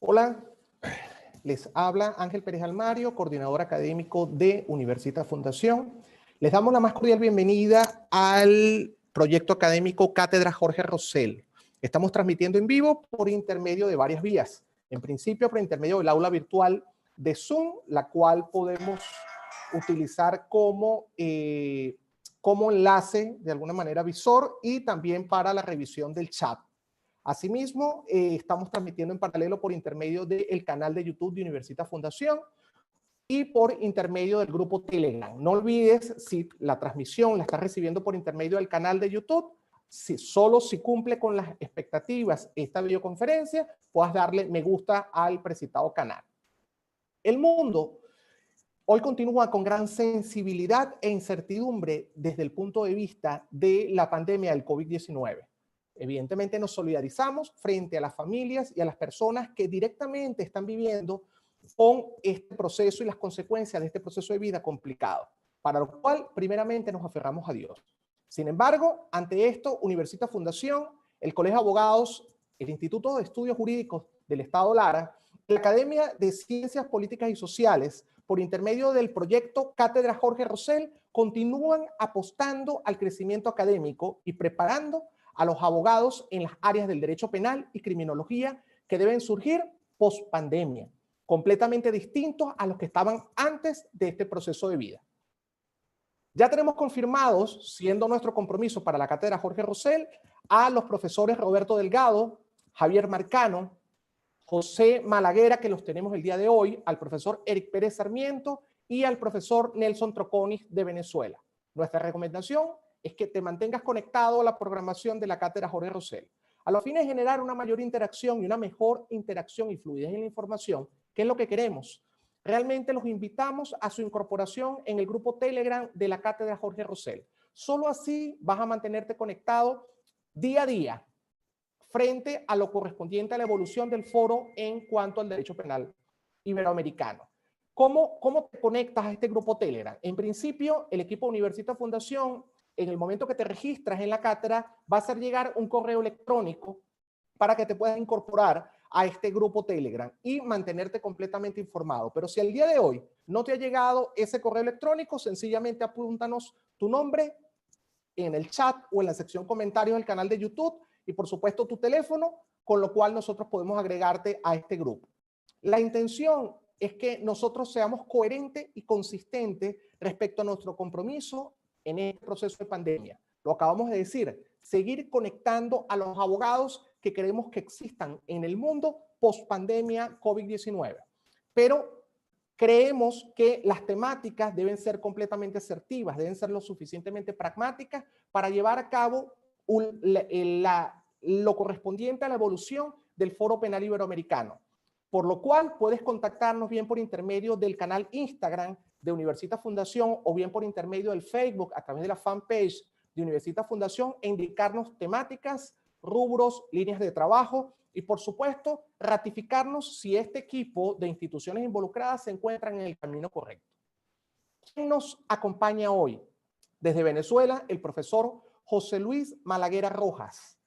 Hola, les habla Ángel Pérez Almario, coordinador académico de Universitas Fundación. Les damos la más cordial bienvenida al proyecto académico Cátedra Jorge Rosell. Estamos transmitiendo en vivo por intermedio de varias vías. En principio, por intermedio del aula virtual de Zoom, la cual podemos utilizar como enlace, de alguna manera visor, y también para la revisión del chat. Asimismo, estamos transmitiendo en paralelo por intermedio del canal de YouTube de Universitas Fundación y por intermedio del grupo Telegram. No olvides, si la transmisión la estás recibiendo por intermedio del canal de YouTube, solo si cumple con las expectativas esta videoconferencia, puedas darle me gusta al precitado canal. El mundo hoy continúa con gran sensibilidad e incertidumbre desde el punto de vista de la pandemia del COVID-19. Evidentemente nos solidarizamos frente a las familias y a las personas que directamente están viviendo con este proceso y las consecuencias de este proceso de vida complicado, para lo cual primeramente nos aferramos a Dios. Sin embargo, ante esto, Universitas Fundación, el Colegio de Abogados, el Instituto de Estudios Jurídicos del Estado Lara, la Academia de Ciencias Políticas y Sociales, por intermedio del proyecto Cátedra Jorge Rosell, continúan apostando al crecimiento académico y preparando a los abogados en las áreas del derecho penal y criminología que deben surgir post-pandemia, completamente distintos a los que estaban antes de este proceso de vida. Ya tenemos confirmados, siendo nuestro compromiso para la Cátedra Jorge Rosell, a los profesores Roberto Delgado, Javier Marcano, José Malaguera, que los tenemos el día de hoy, al profesor Eric Pérez Sarmiento y al profesor Nelson Troconis de Venezuela. Nuestra recomendación es que te mantengas conectado a la programación de la Cátedra Jorge Rosell, a los fines de generar una mayor interacción y una mejor interacción y fluidez en la información, que es lo que queremos. Realmente los invitamos a su incorporación en el grupo Telegram de la Cátedra Jorge Rosell. Solo así vas a mantenerte conectado día a día frente a lo correspondiente a la evolución del foro en cuanto al derecho penal iberoamericano. ¿Cómo te conectas a este grupo Telegram? En principio, el equipo Universitas Fundación, en el momento que te registras en la cátedra, va a hacer llegar un correo electrónico para que te puedas incorporar a este grupo Telegram y mantenerte completamente informado. Pero si al día de hoy no te ha llegado ese correo electrónico, sencillamente apúntanos tu nombre en el chat o en la sección comentarios del canal de YouTube y por supuesto tu teléfono, con lo cual nosotros podemos agregarte a este grupo. La intención es que nosotros seamos coherentes y consistentes respecto a nuestro compromiso en este proceso de pandemia. Lo acabamos de decir, seguir conectando a los abogados que queremos que existan en el mundo post pandemia COVID-19. Pero creemos que las temáticas deben ser completamente asertivas, deben ser lo suficientemente pragmáticas para llevar a cabo lo correspondiente a la evolución del Foro Penal Iberoamericano. Por lo cual puedes contactarnos bien por intermedio del canal Instagram de Universitas Fundación o bien por intermedio del Facebook a través de la fanpage de Universitas Fundación e indicarnos temáticas, rubros, líneas de trabajo y por supuesto ratificarnos si este equipo de instituciones involucradas se encuentran en el camino correcto. ¿Quién nos acompaña hoy? Desde Venezuela, el profesor José Luis Malaguera Rojas,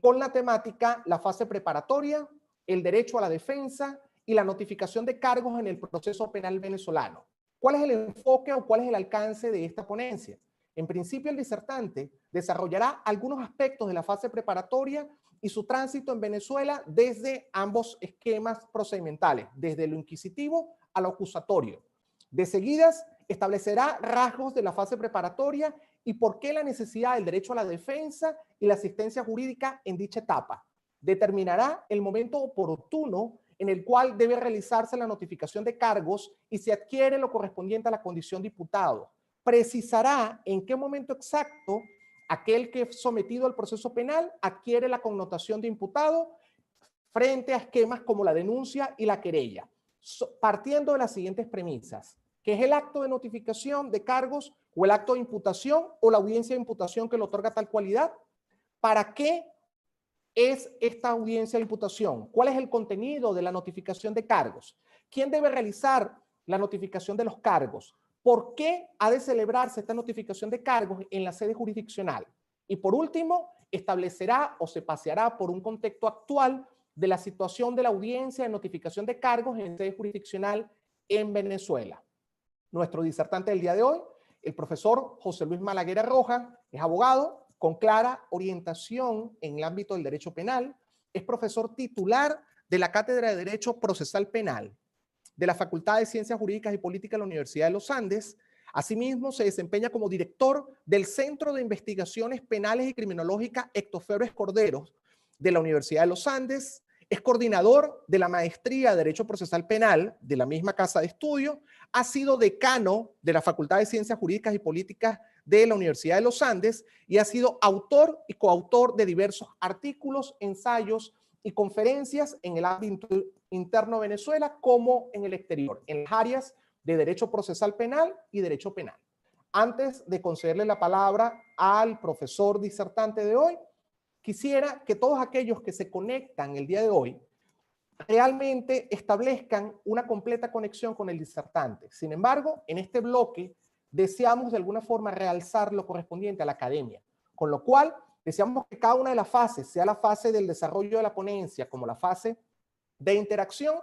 con la temática la fase preparatoria, el derecho a la defensa y la notificación de cargos en el proceso penal venezolano. ¿Cuál es el enfoque o cuál es el alcance de esta ponencia? En principio, el disertante desarrollará algunos aspectos de la fase preparatoria y su tránsito en Venezuela desde ambos esquemas procedimentales, desde lo inquisitivo a lo acusatorio. De seguidas, establecerá rasgos de la fase preparatoria y por qué la necesidad del derecho a la defensa y la asistencia jurídica en dicha etapa. Determinará el momento oportuno en el cual debe realizarse la notificación de cargos y se adquiere lo correspondiente a la condición de imputado. Precisará en qué momento exacto aquel que es sometido al proceso penal adquiere la connotación de imputado frente a esquemas como la denuncia y la querella, partiendo de las siguientes premisas, que es el acto de notificación de cargos o el acto de imputación o la audiencia de imputación que le otorga tal cualidad. ¿Para qué es esta audiencia de imputación? ¿Cuál es el contenido de la notificación de cargos? ¿Quién debe realizar la notificación de los cargos? ¿Por qué ha de celebrarse esta notificación de cargos en la sede jurisdiccional? Y por último, establecerá o se paseará por un contexto actual de la situación de la audiencia de notificación de cargos en sede jurisdiccional en Venezuela. Nuestro disertante del día de hoy, el profesor José Luis Malaguera Rojas, es abogado con clara orientación en el ámbito del derecho penal, es profesor titular de la Cátedra de Derecho Procesal Penal de la Facultad de Ciencias Jurídicas y Políticas de la Universidad de los Andes. Asimismo, se desempeña como director del Centro de Investigaciones Penales y Criminológicas Héctor Febres Corderos de la Universidad de los Andes. Es coordinador de la Maestría de Derecho Procesal Penal de la misma casa de estudio. Ha sido decano de la Facultad de Ciencias Jurídicas y Políticas de la Universidad de los Andes y ha sido autor y coautor de diversos artículos, ensayos y conferencias en el ámbito interno de Venezuela como en el exterior, en las áreas de Derecho Procesal Penal y Derecho Penal. Antes de concederle la palabra al profesor disertante de hoy, quisiera que todos aquellos que se conectan el día de hoy realmente establezcan una completa conexión con el disertante. Sin embargo, en este bloque deseamos de alguna forma realzar lo correspondiente a la academia, con lo cual deseamos que cada una de las fases, sea la fase del desarrollo de la ponencia como la fase de interacción,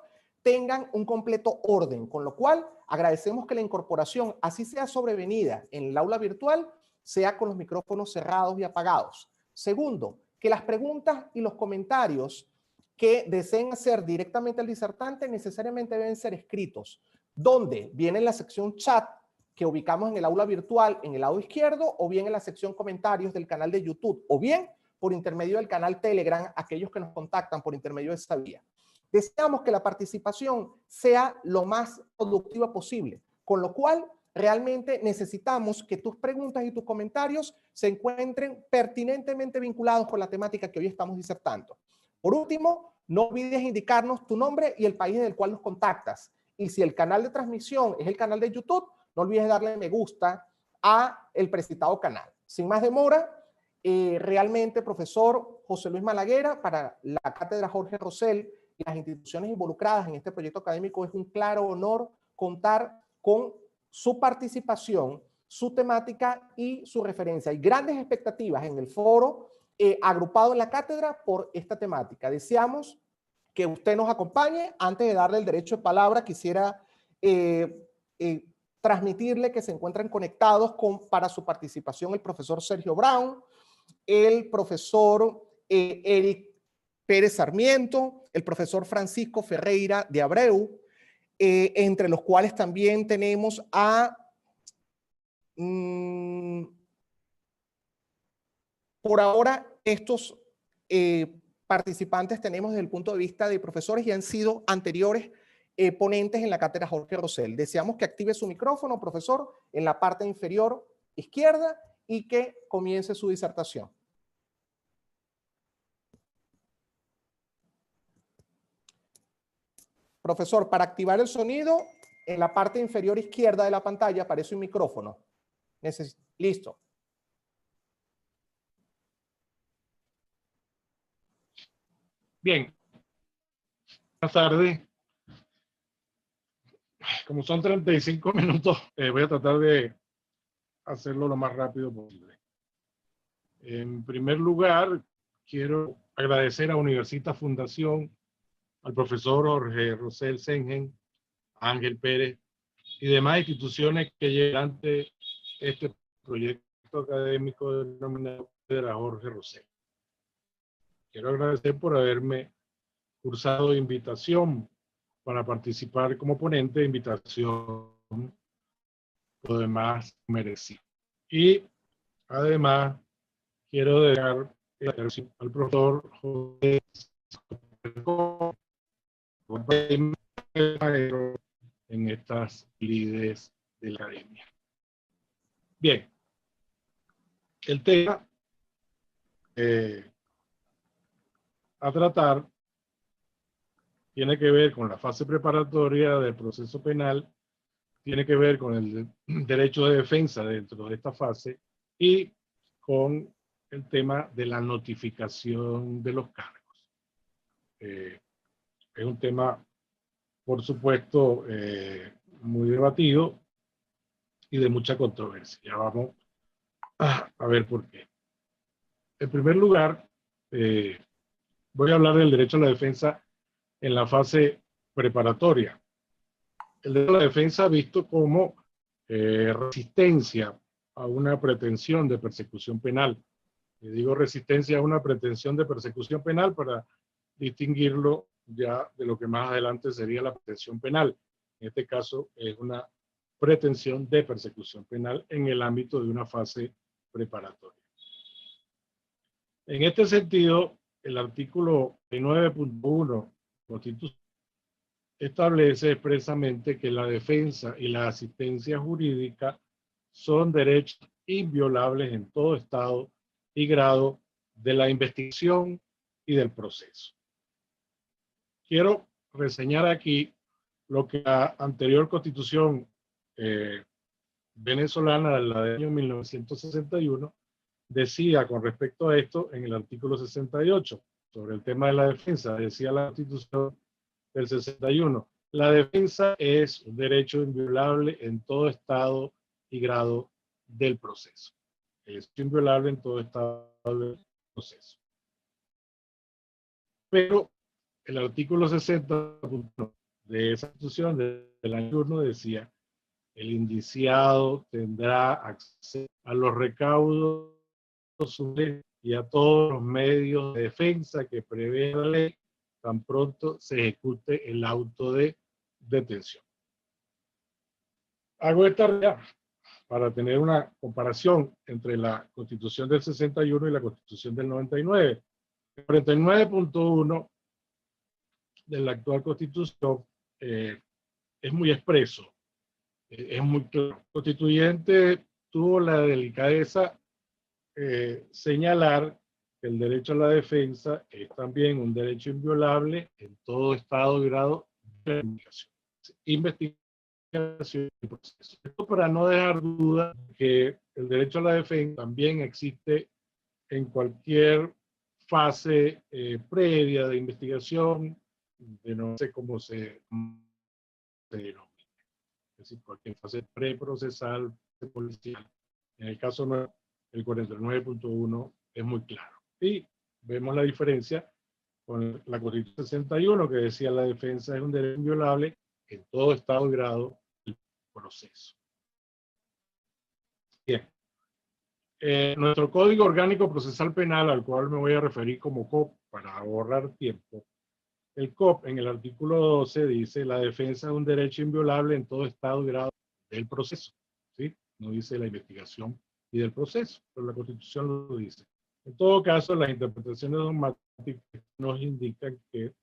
tengan un completo orden, con lo cual agradecemos que la incorporación, así sea sobrevenida en el aula virtual, sea con los micrófonos cerrados y apagados. Segundo, que las preguntas y los comentarios que deseen hacer directamente al disertante necesariamente deben ser escritos, donde viene en la sección chat que ubicamos en el aula virtual en el lado izquierdo, o bien en la sección comentarios del canal de YouTube, o bien por intermedio del canal Telegram, aquellos que nos contactan por intermedio de esa vía. Deseamos que la participación sea lo más productiva posible, con lo cual realmente necesitamos que tus preguntas y tus comentarios se encuentren pertinentemente vinculados con la temática que hoy estamos disertando. Por último, no olvides indicarnos tu nombre y el país del cual nos contactas. Y si el canal de transmisión es el canal de YouTube, no olvides darle me gusta a el precitado canal. Sin más demora, realmente, profesor José Luis Malaguera, para la Cátedra Jorge Rosell y las instituciones involucradas en este proyecto académico, es un claro honor contar con su participación, su temática y su referencia. Hay grandes expectativas en el foro agrupado en la cátedra por esta temática. Deseamos que usted nos acompañe. Antes de darle el derecho de palabra, quisiera transmitirle que se encuentran conectados para su participación el profesor Sergio Brown, el profesor Eric Pérez Sarmiento, el profesor Francisco Ferreira de Abreu, entre los cuales también tenemos a, por ahora, estos participantes tenemos desde el punto de vista de profesores y han sido anteriores ponentes en la cátedra Jorge Rosell. Deseamos que active su micrófono, profesor, en la parte inferior izquierda y que comience su disertación. Profesor, para activar el sonido, en la parte inferior izquierda de la pantalla aparece un micrófono. Listo. Bien. Buenas tardes. Como son 35 minutos, voy a tratar de hacerlo lo más rápido posible. En primer lugar, quiero agradecer a Universitas Fundación, al profesor Jorge Rosell Sengen, Ángel Pérez y demás instituciones que llevan ante este proyecto académico denominado Cátedra Jorge Rosell. Quiero agradecer por haberme cursado invitación para participar como ponente, de invitación lo demás merecido. Y además quiero dedicar al profesor José en estas lides de la academia. Bien, el tema a tratar tiene que ver con la fase preparatoria del proceso penal, tiene que ver con el derecho de defensa dentro de esta fase y con el tema de la notificación de los cargos. Es un tema, por supuesto, muy debatido y de mucha controversia. Ya vamos a ver por qué. En primer lugar, Voy a hablar del derecho a la defensa en la fase preparatoria. El derecho a la defensa visto como resistencia a una pretensión de persecución penal. Y digo resistencia a una pretensión de persecución penal para distinguirlo ya de lo que más adelante sería la pretensión penal. En este caso es una pretensión de persecución penal en el ámbito de una fase preparatoria. En este sentido, el artículo 9.1 Constitución establece expresamente que la defensa y la asistencia jurídica son derechos inviolables en todo estado y grado de la investigación y del proceso. Quiero reseñar aquí lo que la anterior Constitución venezolana, la del año 1961, decía con respecto a esto en el artículo 68, sobre el tema de la defensa. Decía la Constitución del 61, la defensa es un derecho inviolable en todo estado y grado del proceso. Es inviolable en todo estado del proceso. Pero el artículo 60 de esa Constitución del año 1 decía: el indiciado tendrá acceso a los recaudos y a todos los medios de defensa que prevé la ley tan pronto se ejecute el auto de detención. Hago esta realidad para tener una comparación entre la Constitución del 61 y la Constitución del 99. El 49.1 de la actual Constitución es muy expreso, es muy claro. El constituyente tuvo la delicadeza señalar que el derecho a la defensa es también un derecho inviolable en todo estado y grado de la investigación y proceso. Esto para no dejar duda que el derecho a la defensa también existe en cualquier fase previa de investigación, de no sé cómo se denomina. Es decir, cualquier fase preprocesal, policial. En el caso nuevo, el 49.1 es muy claro. Y vemos la diferencia con la Constitución 61, que decía la defensa es un derecho inviolable en todo estado y grado del proceso. Bien. Nuestro Código Orgánico Procesal Penal, al cual me voy a referir como COP para ahorrar tiempo, el COP en el artículo 12 dice: la defensa es un derecho inviolable en todo estado y grado del proceso. ¿Sí? No dice la investigación y del proceso, pero la Constitución lo dice. En todo caso, las interpretaciones dogmáticas nos indican que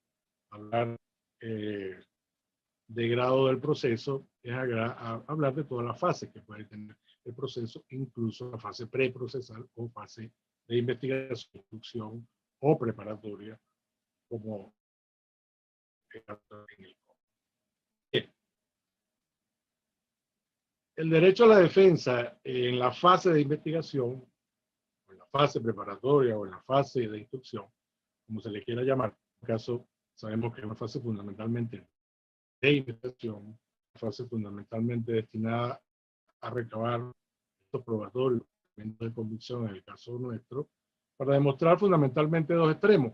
hablar de grado del proceso es hablar de todas las fases que puede tener el proceso, incluso la fase preprocesal o fase de investigación, instrucción o preparatoria, como en el COP. El derecho a la defensa en la fase de investigación, o en la fase preparatoria o en la fase de instrucción, como se le quiera llamar, en este caso sabemos que es una fase fundamentalmente de investigación, una fase fundamentalmente destinada a recabar estos probatorios, elementos de convicción en el caso nuestro, para demostrar fundamentalmente dos extremos.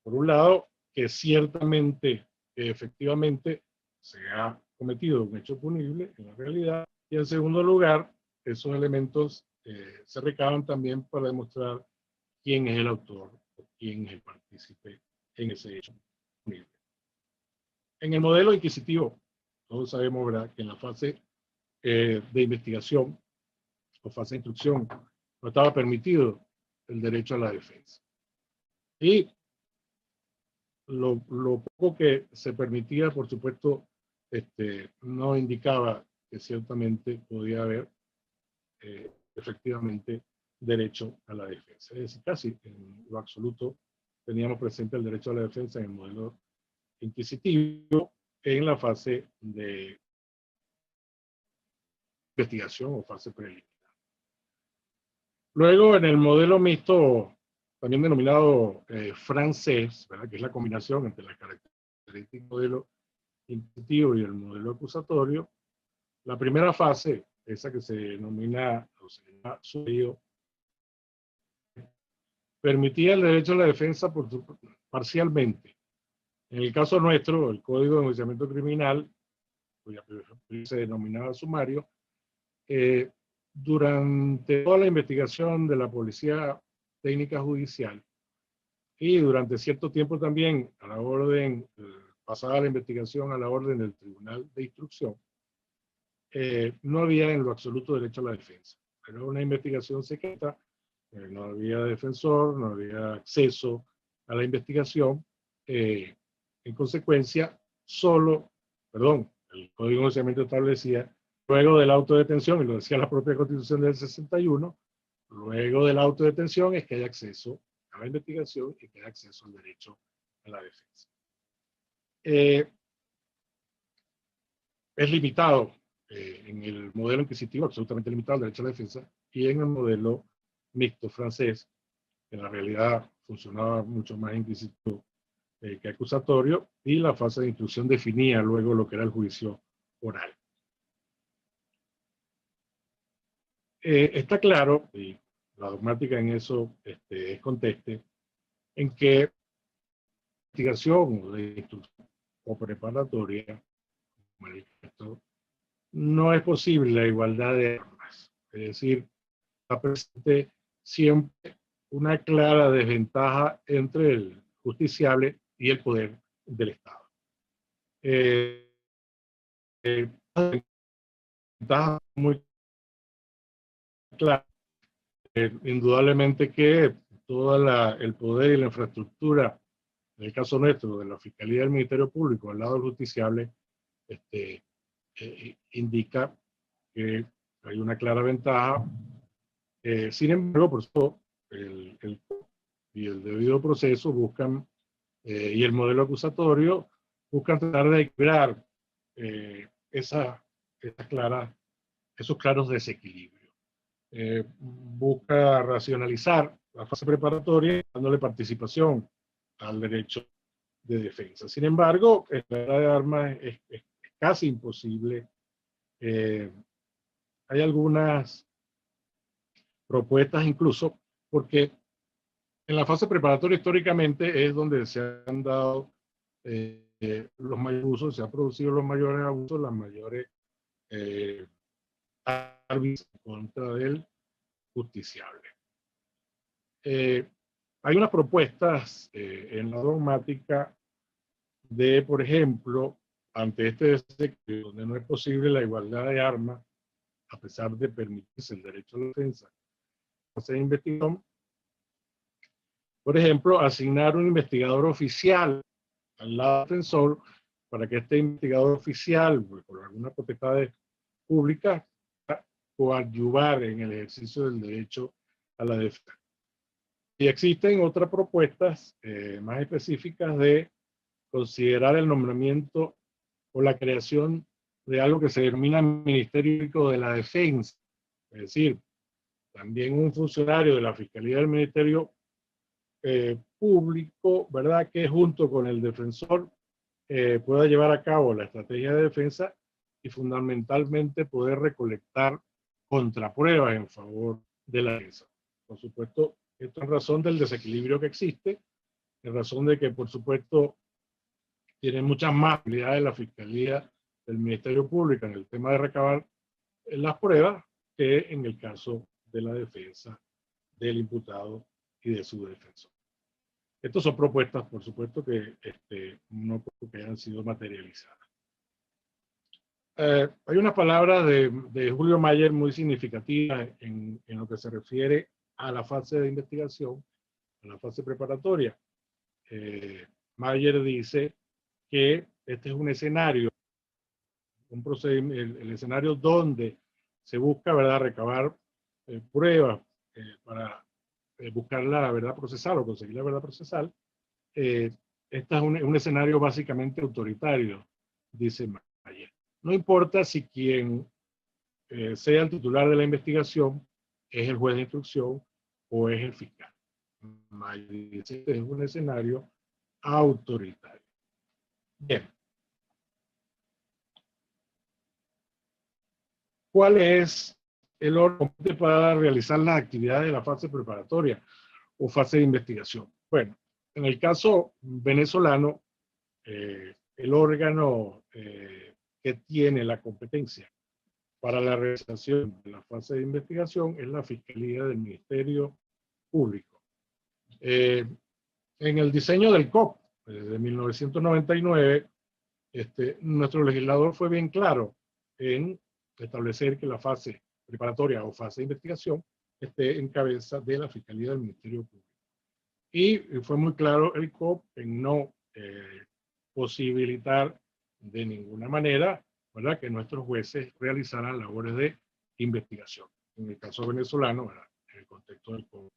Por un lado, que ciertamente, efectivamente, se ha cometido un hecho punible en la realidad, y en segundo lugar, esos elementos se recaban también para demostrar quién es el autor o quién es el partícipe en ese hecho punible. En el modelo inquisitivo, todos sabemos, ¿verdad?, que en la fase de investigación o fase de instrucción no estaba permitido el derecho a la defensa. Y lo poco que se permitía, por supuesto, no indicaba que ciertamente podía haber efectivamente derecho a la defensa. Es decir, casi en lo absoluto teníamos presente el derecho a la defensa en el modelo inquisitivo en la fase de investigación o fase preliminar. Luego, en el modelo mixto, también denominado francés, ¿verdad?, que es la combinación entre las características del modelo inquisitivo y el modelo acusatorio, la primera fase, esa que se denomina o se llama sumario, permitía el derecho a la defensa por parcialmente. En el caso nuestro, el Código de Enjuiciamiento Criminal, cuya se denominaba sumario, durante toda la investigación de la Policía Técnica Judicial y durante cierto tiempo también a la orden, pasada la investigación a la orden del Tribunal de Instrucción, no había en lo absoluto derecho a la defensa. Era una investigación secreta, no había defensor, no había acceso a la investigación. En consecuencia, el Código de Enjuiciamiento establecía, luego de la autodetención, y lo decía la propia Constitución del 61, luego de la autodetención es que hay acceso a la investigación y que hay acceso al derecho a la defensa. Es limitado en el modelo inquisitivo, absolutamente limitado al derecho a la defensa, y en el modelo mixto francés, que en la realidad funcionaba mucho más inquisitivo que acusatorio, y la fase de instrucción definía luego lo que era el juicio oral. Está claro, y la dogmática en eso es conteste, en que investigación o de instrucción o preparatoria, manifiesto, no es posible la igualdad de armas. Es decir, está presente siempre una clara desventaja entre el justiciable y el poder del Estado. Ventaja muy clara. Indudablemente que todo el poder y la infraestructura, en el caso nuestro, de la Fiscalía del Ministerio Público, al lado del justiciable, indica que hay una clara ventaja. Sin embargo, por eso y el debido proceso buscan, y el modelo acusatorio, buscan tratar de equilibrar esos claros desequilibrios. Busca racionalizar la fase preparatoria dándole participación al derecho de defensa. Sin embargo, en la guerra de armas es casi imposible. Hay algunas propuestas incluso, porque en la fase preparatoria históricamente es donde se han dado los mayores abusos, se han producido los mayores abusos, las mayores árbitros contra del justiciable. Hay unas propuestas en la dogmática de, por ejemplo, ante este desequilibrio donde no es posible la igualdad de armas, a pesar de permitirse el derecho a la defensa, hacer investigación, por ejemplo, asignar un investigador oficial al lado del defensor para que este investigador oficial, por algunas potestades públicas, coadyuvar en el ejercicio del derecho a la defensa. Y existen otras propuestas más específicas de considerar el nombramiento o la creación de algo que se denomina Ministerio Público de la Defensa. Es decir, también un funcionario de la Fiscalía del Ministerio Público, ¿verdad?, que junto con el defensor pueda llevar a cabo la estrategia de defensa y fundamentalmente poder recolectar contrapruebas en favor de la defensa. Por supuesto, esto en razón del desequilibrio que existe, en razón de que, por supuesto, tiene muchas más habilidades la Fiscalía del Ministerio Público en el tema de recabar las pruebas que en el caso de la defensa del imputado y de su defensor. Estas son propuestas, por supuesto, que no creo que hayan sido materializadas. Hay una palabra de Julio Mayer muy significativa en lo que se refiere a la fase de investigación, a la fase preparatoria. Mayer dice que este es un escenario, un procedimiento, el escenario donde se busca, ¿verdad?, recabar pruebas para buscar la verdad procesal o conseguir la verdad procesal. Este es un escenario básicamente autoritario, dice Mayer. No importa si quien sea el titular de la investigación es el juez de instrucción o es el fiscal. Mayer dice que es un escenario autoritario. Bien. ¿Cuál es el orden para realizar las actividades de la fase preparatoria o fase de investigación? Bueno, En el caso venezolano, el órgano que tiene la competencia para la realización de la fase de investigación es la Fiscalía del Ministerio Público. En el diseño del COP de 1999, nuestro legislador fue bien claro en establecer que la fase preparatoria o fase de investigación esté en cabeza de la Fiscalía del Ministerio Público. Y fue muy claro el COP en no posibilitar de ninguna manera, ¿verdad?, que nuestros jueces realizaran labores de investigación. En el caso venezolano, ¿verdad?, en el contexto del COP,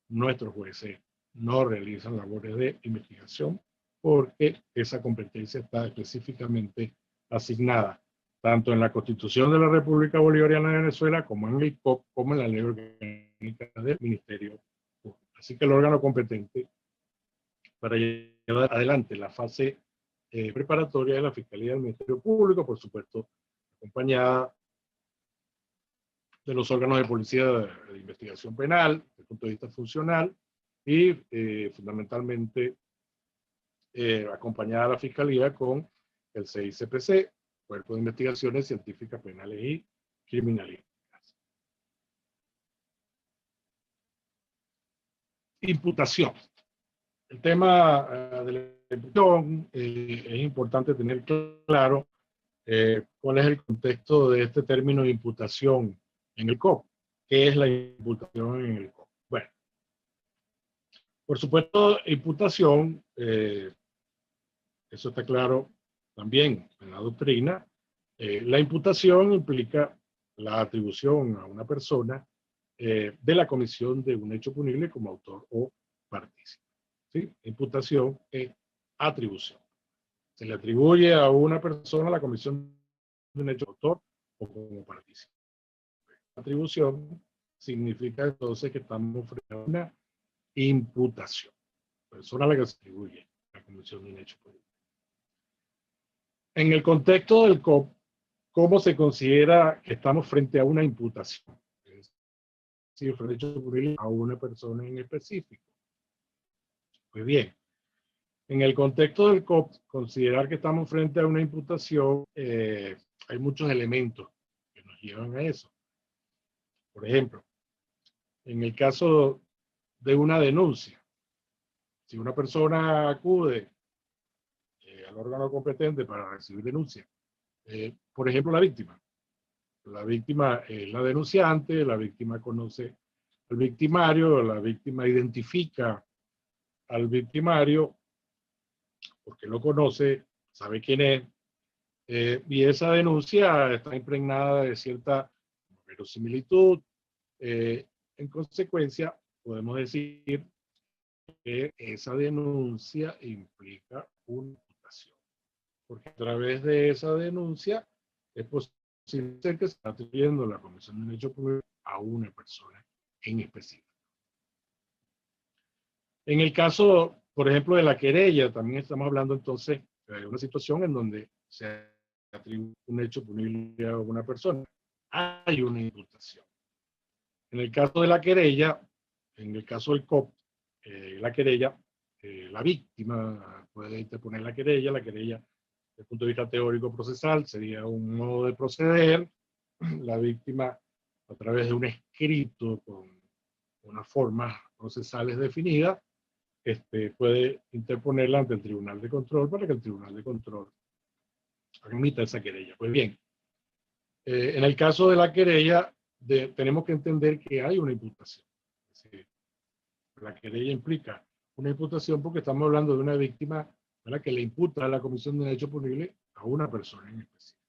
nuestros jueces no realizan labores de investigación porque esa competencia está específicamente asignada tanto en la Constitución de la República Bolivariana de Venezuela como en el COP, como en la Ley Orgánica del Ministerio Público. Así que el órgano competente para llevar adelante la fase preparatoria de la Fiscalía del Ministerio Público, por supuesto, acompañada de los órganos de policía de investigación penal, desde el punto de vista funcional, y fundamentalmente acompañada a la Fiscalía con el CICPC, Cuerpo de Investigaciones Científicas Penales y Criminalísticas. Imputación. El tema de la imputación es importante tener claro cuál es el contexto de este término de imputación en el COP. ¿Qué es la imputación en el COP? Bueno, por supuesto, imputación, eso está claro también en la doctrina. La imputación implica la atribución a una persona de la comisión de un hecho punible como autor o partícipe. ¿Sí? Imputación es atribución. Se le atribuye a una persona la comisión de un hecho autor o como partícipe. Atribución significa entonces que estamos frente a una imputación. Persona a la que se atribuye la comisión de un hecho punible. En el contexto del COP, ¿cómo se considera que estamos frente a una imputación? Es decir, frente a un hecho punible a una persona en específico. Pues bien, en el contexto del COP, considerar que estamos frente a una imputación, hay muchos elementos que nos llevan a eso. Por ejemplo, en el caso de una denuncia, si una persona acude al órgano competente para recibir denuncia, por ejemplo, la víctima es la denunciante, la víctima conoce al victimario, la víctima identifica al victimario porque lo conoce, sabe quién es, y esa denuncia está impregnada de cierta verosimilitud. En consecuencia, podemos decir que esa denuncia implica una imputación, porque a través de esa denuncia es posible que se esté atribuyendo la comisión de un hecho público a una persona en específico. En el caso, por ejemplo, de la querella, también estamos hablando entonces de una situación en donde se atribuye un hecho punible a una persona. Hay una imputación. En el caso de la querella, en el caso del COP, la querella, la víctima puede interponer la querella desde el punto de vista teórico procesal sería un modo de proceder. La víctima, a través de un escrito con unas formas procesales definidas, puede interponerla ante el Tribunal de Control para que el Tribunal de Control admita esa querella. Pues bien, en el caso de la querella, tenemos que entender que hay una imputación. Es decir, la querella implica una imputación porque estamos hablando de una víctima, ¿verdad?, que le imputa a la comisión de un hecho punible a una persona en específico.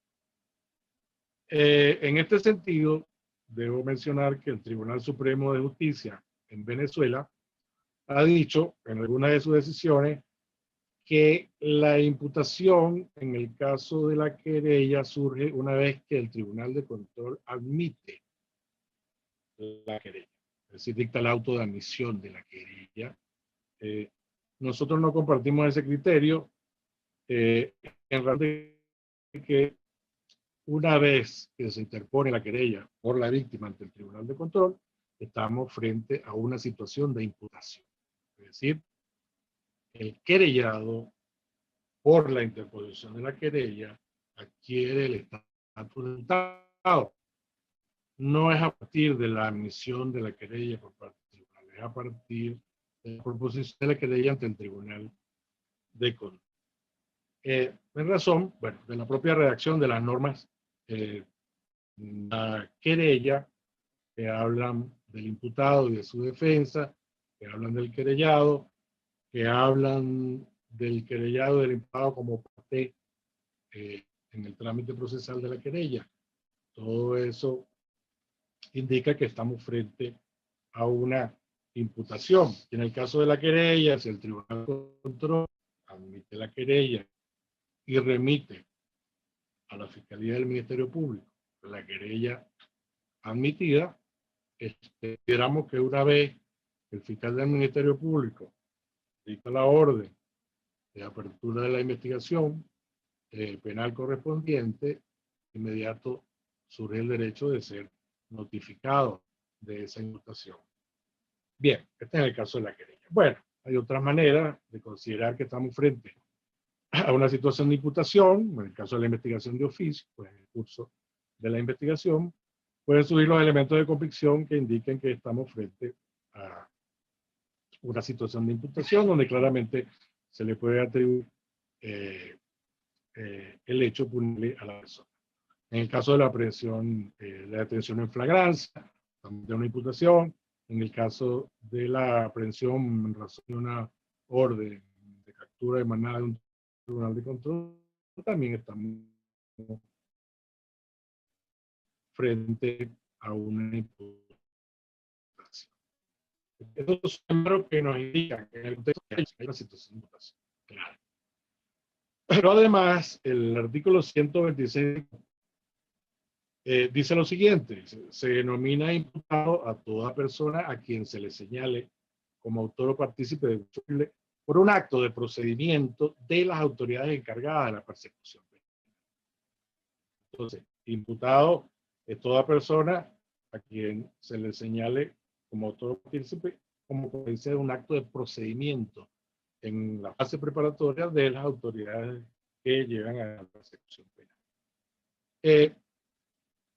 En este sentido, debo mencionar que el Tribunal Supremo de Justicia en Venezuela ha dicho en alguna de sus decisiones que la imputación en el caso de la querella surge una vez que el Tribunal de Control admite la querella, es decir, dicta el auto de admisión de la querella. Nosotros no compartimos ese criterio en razón de que una vez que se interpone la querella por la víctima ante el Tribunal de Control, estamos frente a una situación de imputación. Es decir, el querellado, por la interposición de la querella, adquiere el estatus de imputado. No es a partir de la admisión de la querella por parte del tribunal, es a partir de la proposición de la querella ante el Tribunal de Control. En razón, bueno, de la propia redacción de las normas, la querella, que hablan del imputado y de su defensa, que hablan del querellado, que hablan del querellado y del imputado como parte en el trámite procesal de la querella. Todo eso indica que estamos frente a una imputación. En el caso de la querella, si el Tribunal de Control admite la querella y remite a la Fiscalía del Ministerio Público la querella admitida, esperamos que una vez el fiscal del Ministerio Público dicta la orden de apertura de la investigación penal correspondiente, inmediato surge el derecho de ser notificado de esa imputación. Bien, este es el caso de la querella. Bueno, hay otras maneras de considerar que estamos frente a una situación de imputación. En el caso de la investigación de oficio, pues en el curso de la investigación, pueden subir los elementos de convicción que indiquen que estamos frente a una situación de imputación donde claramente se le puede atribuir el hecho punible a la persona. En el caso de la aprehensión, la detención en flagrancia, de una imputación. En el caso de la aprehensión en razón de una orden de captura emanada de un tribunal de control, también estamos frente a una imputación. Estos son números que nos indican que en el contexto hay una situación de imputación. Claro. Pero además, el artículo 126 dice lo siguiente: se denomina imputado a toda persona a quien se le señale como autor o partícipe de por un acto de procedimiento de las autoridades encargadas de la persecución penal. Entonces, imputado es toda persona a quien se le señale como autor o partícipe como consecuencia de un acto de procedimiento en la fase preparatoria de las autoridades que llevan a la persecución penal.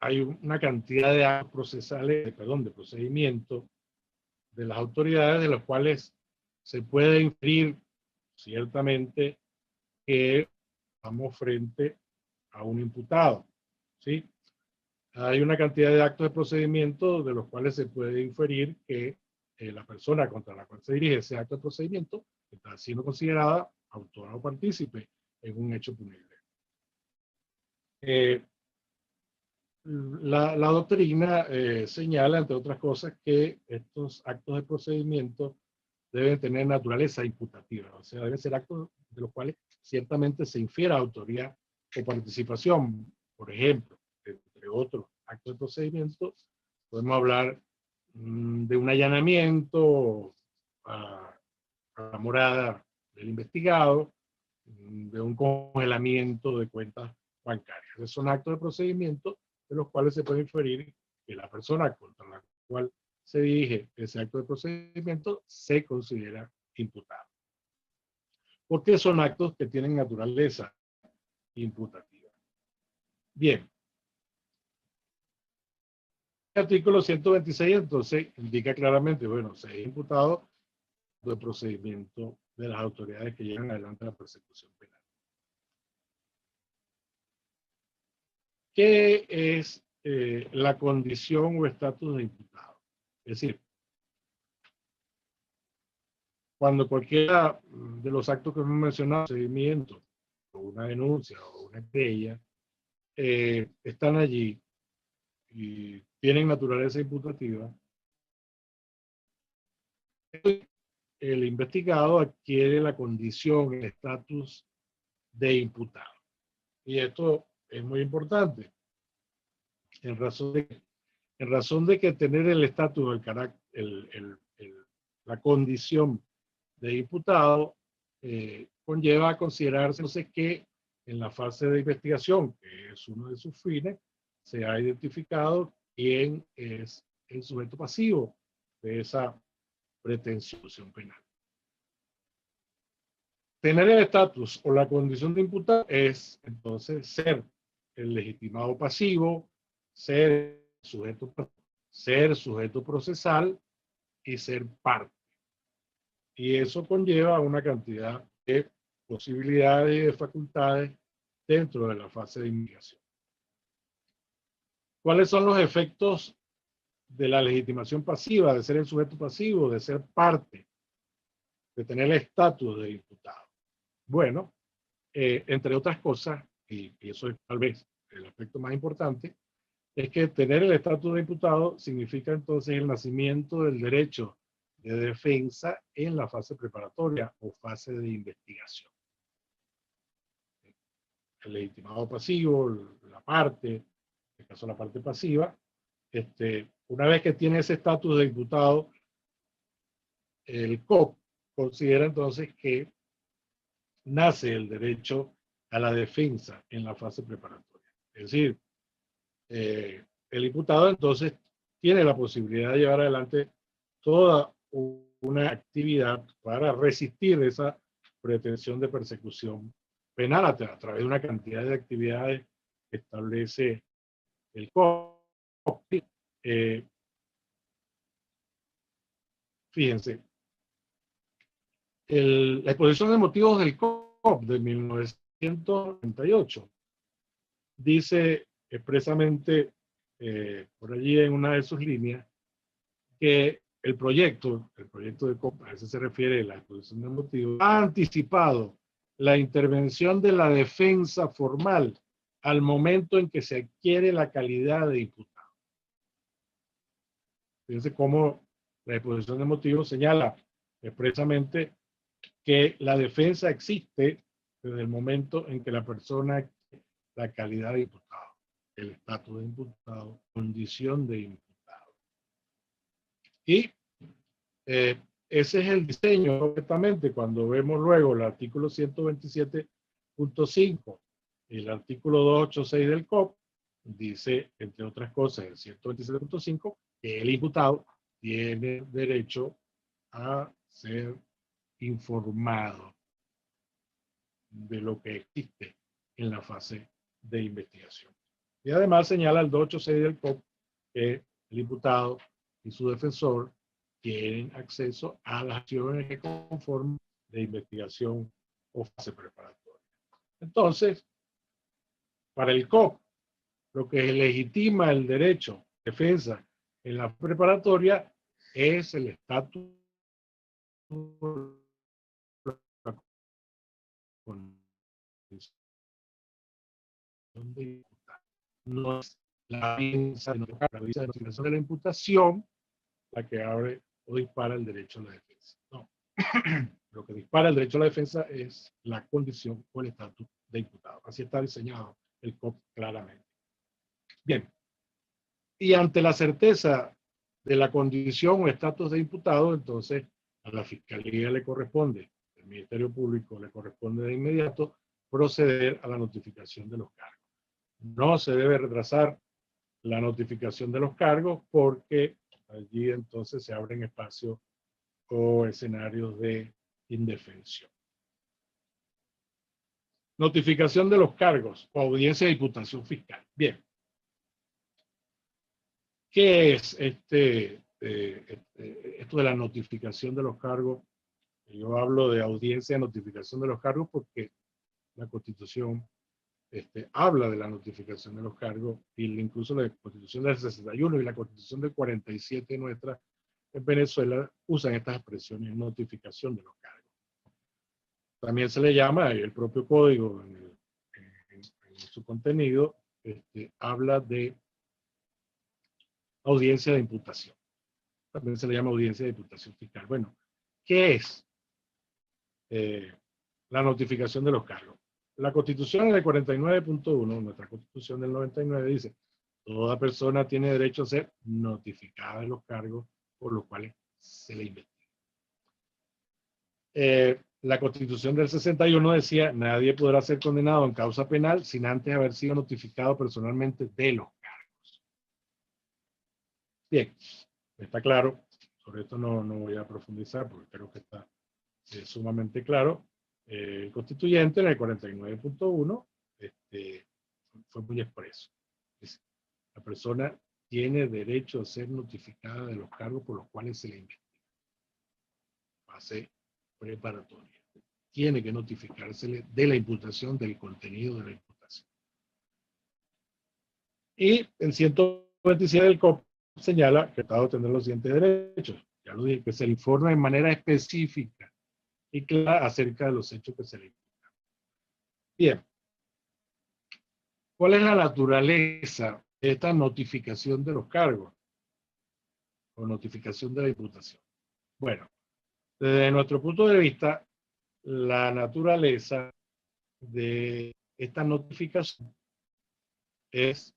Hay una cantidad de actos procesales, de procedimiento de las autoridades de los cuales se puede inferir ciertamente que estamos frente a un imputado, ¿sí? Hay una cantidad de actos de procedimiento de los cuales se puede inferir que la persona contra la cual se dirige ese acto de procedimiento está siendo considerada autora o partícipe en un hecho punible. La doctrina señala, entre otras cosas, que estos actos de procedimiento deben tener naturaleza imputativa, o sea, deben ser actos de los cuales ciertamente se infiera autoría o participación. Por ejemplo, entre otros actos de procedimiento, podemos hablar de un allanamiento a la morada del investigado, de un congelamiento de cuentas bancarias. Esos son actos de procedimiento de los cuales se puede inferir que la persona contra la cual se dirige ese acto de procedimiento se considera imputado. ¿Por qué son actos que tienen naturaleza imputativa? Bien. El artículo 126 entonces indica claramente, bueno, se ha imputado el procedimiento de las autoridades que llevan adelante la persecución penal. ¿Qué es la condición o estatus de imputado? Es decir, cuando cualquiera de los actos que hemos mencionado, procedimiento, o una denuncia, o una querella, están allí y tienen naturaleza imputativa, el investigado adquiere la condición, el estatus de imputado. Y esto es muy importante, en razón de que tener el estatus, el carácter, la condición de imputado conlleva a considerarse, no sé qué, en la fase de investigación, que es uno de sus fines, se ha identificado quién es el sujeto pasivo de esa pretensión penal. tener el estatus o la condición de imputado es entonces ser el legitimado pasivo, ser sujeto procesal y ser parte. Y eso conlleva una cantidad de posibilidades y de facultades dentro de la fase de investigación. ¿Cuáles son los efectos de la legitimación pasiva, de ser el sujeto pasivo, de ser parte, de tener el estatus de imputado? Bueno, entre otras cosas, y eso es tal vez el aspecto más importante, es que tener el estatus de imputado significa entonces el nacimiento del derecho de defensa en la fase preparatoria o fase de investigación. El legitimado pasivo, la parte, en este caso la parte pasiva, una vez que tiene ese estatus de imputado, el COP considera entonces que nace el derecho a la defensa en la fase preparatoria. Es decir, el imputado entonces tiene la posibilidad de llevar adelante toda una actividad para resistir esa pretensión de persecución penal a través de una cantidad de actividades que establece el COP. Fíjense, la exposición de motivos del COP de 1998 dice expresamente por allí en una de sus líneas que el proyecto de COP, a eso se refiere la exposición de motivos, ha anticipado la intervención de la defensa formal al momento en que se adquiere la calidad de imputado. Fíjense cómo la exposición de motivos señala expresamente que la defensa existe desde el momento en que la persona adquiere la calidad de imputado, el estatus de imputado, condición de imputado. Y ese es el diseño, correctamente, cuando vemos luego el artículo 127.5 y el artículo 286 del COP, dice, entre otras cosas, el 127.5, que el imputado tiene derecho a ser informado de lo que existe en la fase de investigación. Y además señala el 286 del COP que el imputado y su defensor tienen acceso a las acciones que conforman de investigación o fase preparatoria. Entonces, para el COP, lo que legitima el derecho de defensa en la preparatoria es el estatus de imputado. No es la visa de notificación de la imputación la que abre o dispara el derecho a la defensa. No. Lo que dispara el derecho a la defensa es la condición o el estatus de imputado. Así está diseñado el COP claramente. Bien. Y ante la certeza de la condición o estatus de imputado, entonces a la Fiscalía le corresponde, al Ministerio Público le corresponde de inmediato proceder a la notificación de los cargos. No se debe retrasar la notificación de los cargos porque allí entonces se abren espacios o escenarios de indefensión. Notificación de los cargos o audiencia de imputación fiscal. Bien. ¿Qué es esto de la notificación de los cargos? Yo hablo de audiencia de notificación de los cargos porque la Constitución habla de la notificación de los cargos, y incluso la Constitución del 61 y la Constitución del 47 nuestra en Venezuela usan estas expresiones, notificación de los cargos. También se le llama, el propio código en su contenido, habla de audiencia de imputación. También se le llama audiencia de imputación fiscal. Bueno, ¿qué es la notificación de los cargos? La Constitución en el 49.1, nuestra Constitución del 99, dice: toda persona tiene derecho a ser notificada de los cargos por los cuales se le investiga. La Constitución del 61 decía: nadie podrá ser condenado en causa penal sin antes haber sido notificado personalmente de los cargos. Bien, está claro. Sobre esto no voy a profundizar porque creo que está sumamente claro. El constituyente en el 49.1 fue muy expreso. Dice, la persona tiene derecho a ser notificada de los cargos por los cuales se le investiga. Fase preparatoria. Tiene que notificársele de la imputación, del contenido de la imputación. Y en 127 del COP señala que el Estado tendrá los siguientes derechos. Ya lo dije, que se le informa de manera específica y clara acerca de los hechos que se le imputan. Bien. ¿Cuál es la naturaleza de esta notificación de los cargos? O notificación de la imputación. Bueno, desde nuestro punto de vista, la naturaleza de esta notificación es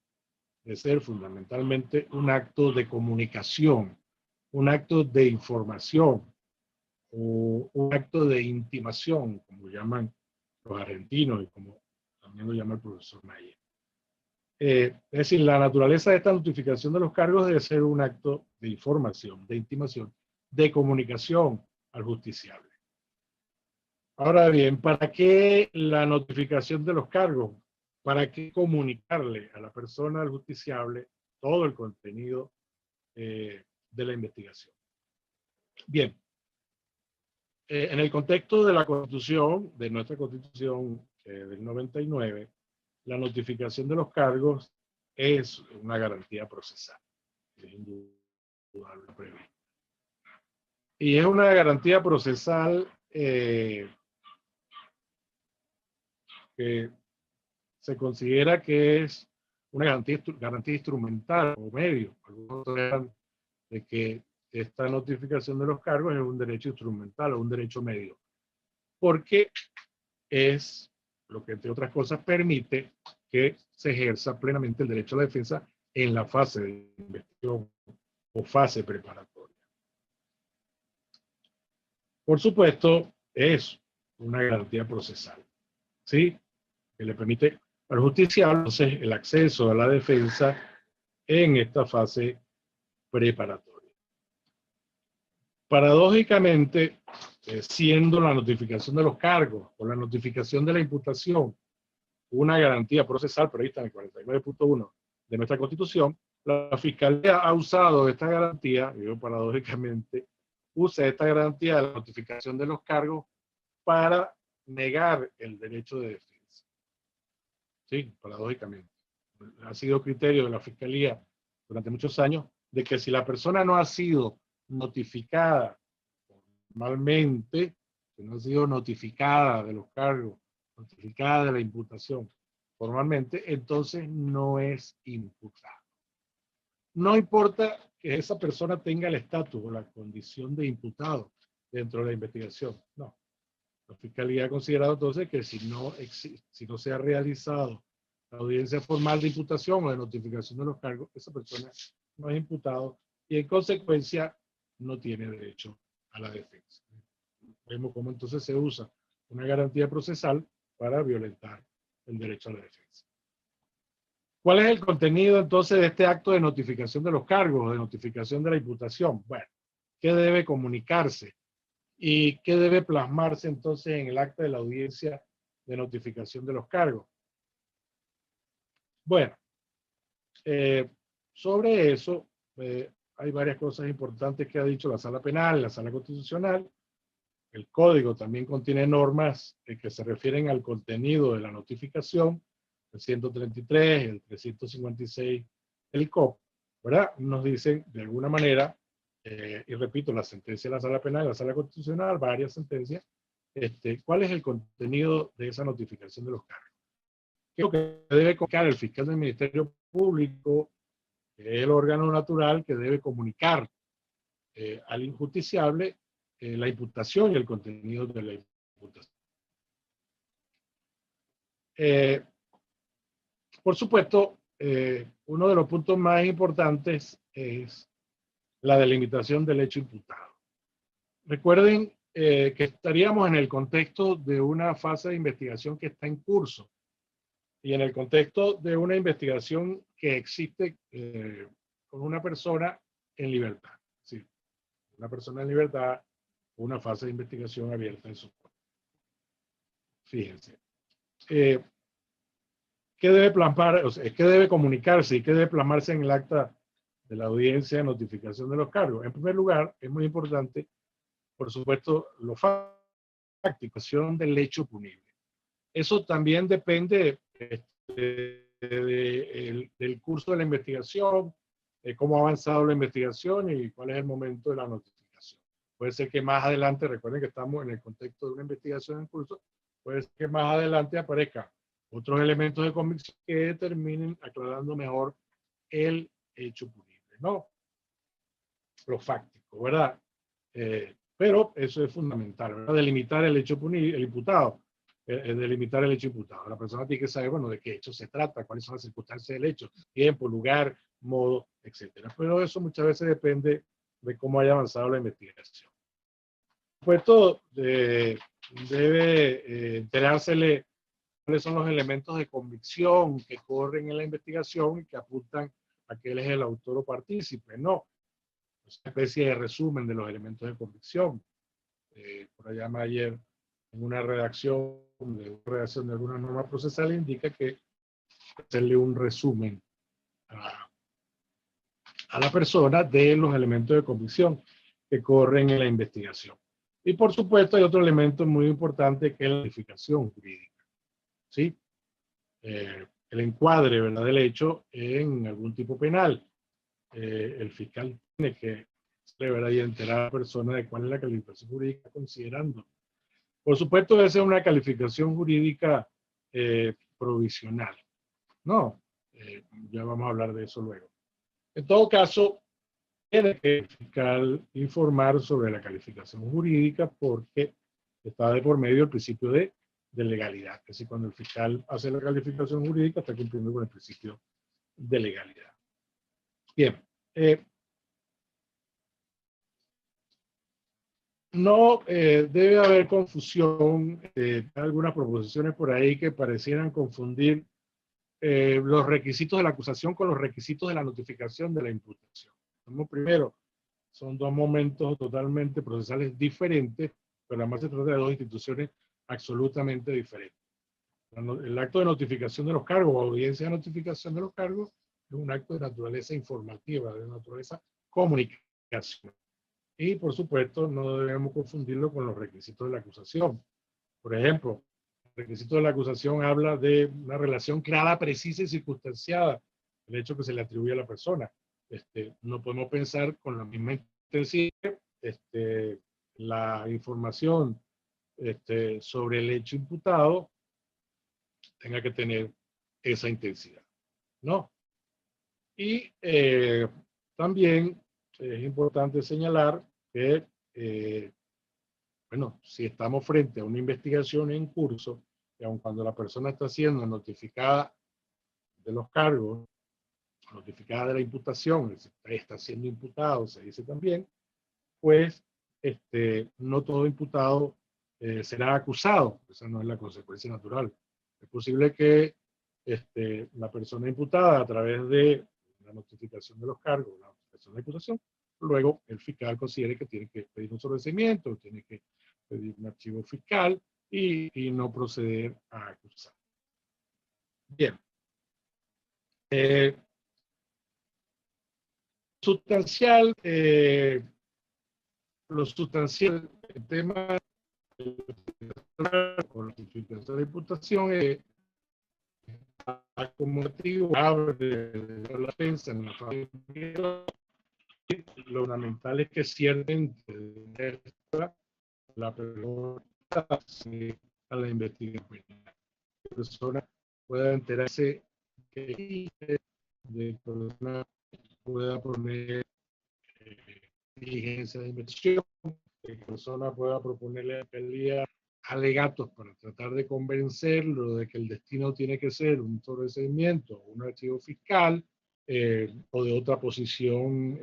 de ser fundamentalmente un acto de comunicación, un acto de información o un acto de intimación, como llaman los argentinos y como también lo llama el profesor Mayer. Es decir, la naturaleza de esta notificación de los cargos debe ser un acto de información, de intimación, de comunicación al justiciable. Ahora bien, ¿para qué la notificación de los cargos? ¿Para qué comunicarle a la persona, al justiciable, todo el contenido de la investigación? Bien, en el contexto de la Constitución, de nuestra Constitución del 99, la notificación de los cargos es una garantía procesal. Es indudable. Y es una garantía procesal que se considera que es una garantía instrumental o medio. Algunos hablan de que esta notificación de los cargos es un derecho instrumental o un derecho medio, porque es lo que, entre otras cosas, permite que se ejerza plenamente el derecho a la defensa en la fase de investigación o fase preparatoria. Por supuesto, es una garantía procesal, ¿sí? Que le permite al justiciable entonces el acceso a la defensa en esta fase preparatoria. Paradójicamente, siendo la notificación de los cargos o la notificación de la imputación una garantía procesal prevista en el 49.1 de nuestra Constitución, la Fiscalía ha usado esta garantía, digo paradójicamente, usa esta garantía de la notificación de los cargos para negar el derecho de defensa. Sí, paradójicamente. Ha sido criterio de la Fiscalía durante muchos años de que si la persona no ha sido notificada formalmente, que no ha sido notificada de los cargos, notificada de la imputación formalmente, entonces no es imputado. No importa que esa persona tenga el estatus o la condición de imputado dentro de la investigación, no. La Fiscalía ha considerado entonces que si no se ha realizado la audiencia formal de imputación o de notificación de los cargos, esa persona no es imputado y en consecuencia no tiene derecho a la defensa. Vemos cómo entonces se usa una garantía procesal para violentar el derecho a la defensa. ¿Cuál es el contenido entonces de este acto de notificación de los cargos, de notificación de la imputación? Bueno, ¿qué debe comunicarse? ¿Y qué debe plasmarse entonces en el acta de la audiencia de notificación de los cargos? Bueno, sobre eso hay varias cosas importantes que ha dicho la Sala Penal, la Sala Constitucional. El Código también contiene normas que se refieren al contenido de la notificación, el 133, el 356, el COP, ¿verdad? Nos dicen de alguna manera, y repito, la sentencia de la Sala Penal, la Sala Constitucional, varias sentencias, ¿cuál es el contenido de esa notificación de los cargos? ¿Qué es lo que debe comunicar el fiscal del Ministerio Público, que es el órgano natural que debe comunicar al injusticiable la imputación y el contenido de la imputación? Por supuesto, uno de los puntos más importantes es la delimitación del hecho imputado. Recuerden que estaríamos en el contexto de una fase de investigación que está en curso y en el contexto de una investigación que existe con una persona en libertad. Sí, una persona en libertad, una fase de investigación abierta en su cuerpo. fíjense, ¿qué debe plasmar, o sea, qué debe comunicarse y qué debe plasmarse en el acta de la audiencia de notificación de los cargos? En primer lugar, es muy importante, por supuesto, lo fáctico, del hecho punible. Eso también depende del curso de la investigación, cómo ha avanzado la investigación y cuál es el momento de la notificación. Puede ser que más adelante, recuerden que estamos en el contexto de una investigación en curso, puede ser que más adelante aparezcan otros elementos de convicción que terminen aclarando mejor el hecho punible, ¿no? Lo fáctico, ¿verdad? Pero eso es fundamental, ¿verdad? Delimitar el hecho punible, el imputado, delimitar el hecho imputado. La persona tiene que saber, bueno, de qué hecho se trata, cuáles son las circunstancias del hecho, tiempo, lugar, modo, etcétera. Pero eso muchas veces depende de cómo haya avanzado la investigación. Por supuesto, debe enterársele cuáles son los elementos de convicción que corren en la investigación y que apuntan a que él es el autor o partícipe, ¿no? Es una especie de resumen de los elementos de convicción. Por allá Mayer, en una redacción de alguna norma procesal, indica que hacerle un resumen a la persona de los elementos de convicción que corren en la investigación. Y por supuesto hay otro elemento muy importante que es la identificación jurídica, ¿sí? El encuadre, ¿verdad?, del hecho en algún tipo penal. El fiscal tiene que deberá enterar a la persona de cuál es la calificación jurídica considerando. Por supuesto, debe ser una calificación jurídica provisional. No, ya vamos a hablar de eso luego. En todo caso, tiene que el fiscal informar sobre la calificación jurídica porque está de por medio el principio de legalidad. Es decir, cuando el fiscal hace la calificación jurídica, está cumpliendo con el principio de legalidad. Bien. No debe haber confusión, algunas proposiciones por ahí que parecieran confundir los requisitos de la acusación con los requisitos de la notificación de la imputación. Primero, son dos momentos totalmente procesales diferentes, pero además se trata de dos instituciones absolutamente diferentes. El acto de notificación de los cargos o audiencia de notificación de los cargos es un acto de naturaleza informativa, de naturaleza comunicación. Y, por supuesto, no debemos confundirlo con los requisitos de la acusación. Por ejemplo, el requisito de la acusación habla de una relación clara, precisa y circunstanciada, el hecho que se le atribuye a la persona. No podemos pensar con la misma intensidad la información sobre el hecho imputado tenga que tener esa intensidad, ¿no? Y también es importante señalar que, bueno, si estamos frente a una investigación en curso, y aun cuando la persona está siendo notificada de los cargos, notificada de la imputación, está siendo imputado, se dice también, pues no todo imputado será acusado. Esa no es la consecuencia natural. Es posible que la persona imputada, a través de la notificación de los cargos, la notificación de acusación, luego el fiscal considere que tiene que pedir un sobreseimiento, tiene que pedir un archivo fiscal y no proceder a acusar. Bien. Sustancial, lo sustancial, el tema con la notificación de imputación es acumulativo, abre la defensa en la familia. Lo fundamental es que ciertamente la persona a la investigación. La persona pueda enterarse que de persona pueda poner diligencia de investigación, que la persona pueda proponerle a la fiscalía alegatos para tratar de convencerlo de que el destino tiene que ser un sobreseimiento, un archivo fiscal, o de otra posición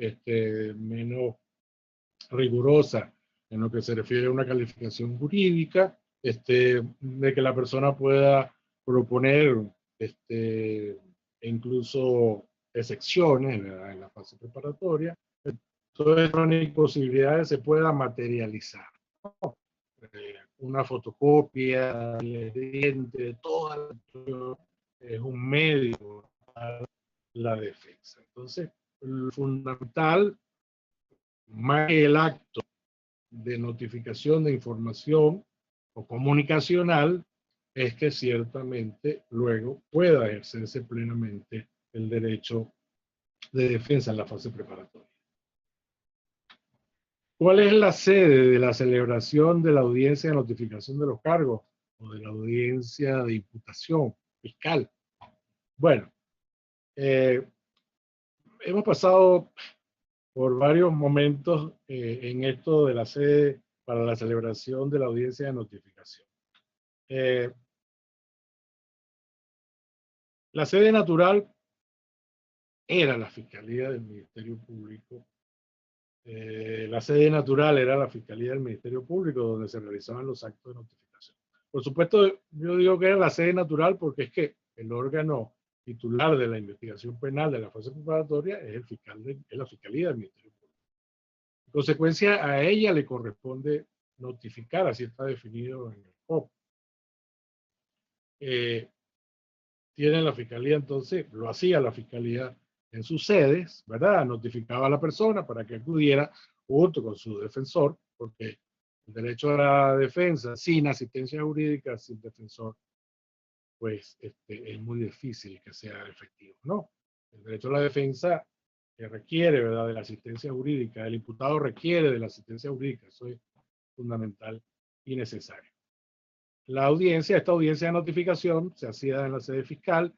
menos rigurosa en lo que se refiere a una calificación jurídica, de que la persona pueda proponer incluso excepciones en la fase preparatoria. Todas las posibilidades se puedan materializar. una fotocopia, el expediente, de toda la información, es un medio para la defensa. Entonces, lo fundamental, más que el acto de notificación de información o comunicacional, es que ciertamente luego pueda ejercerse plenamente el derecho de defensa en la fase preparatoria. ¿Cuál es la sede de la celebración de la audiencia de notificación de los cargos o de la audiencia de imputación fiscal? Bueno, hemos pasado por varios momentos en esto de la sede para la celebración de la audiencia de notificación. La sede natural era la Fiscalía del Ministerio Público. La sede natural era la Fiscalía del Ministerio Público, donde se realizaban los actos de notificación. Por supuesto, yo digo que era la sede natural porque es que el órgano titular de la investigación penal de la fase preparatoria es la Fiscalía del Ministerio Público. En consecuencia, a ella le corresponde notificar, así está definido en el COP. Tiene la Fiscalía, entonces, lo hacía la Fiscalía en sus sedes, ¿verdad? Notificaba a la persona para que acudiera junto con su defensor, porque el derecho a la defensa sin asistencia jurídica, sin defensor, pues es muy difícil que sea efectivo, ¿no? El derecho a la defensa requiere, ¿verdad?, de la asistencia jurídica. El imputado requiere de la asistencia jurídica. Eso es fundamental y necesario. La audiencia, esta audiencia de notificación se hacía en la sede fiscal.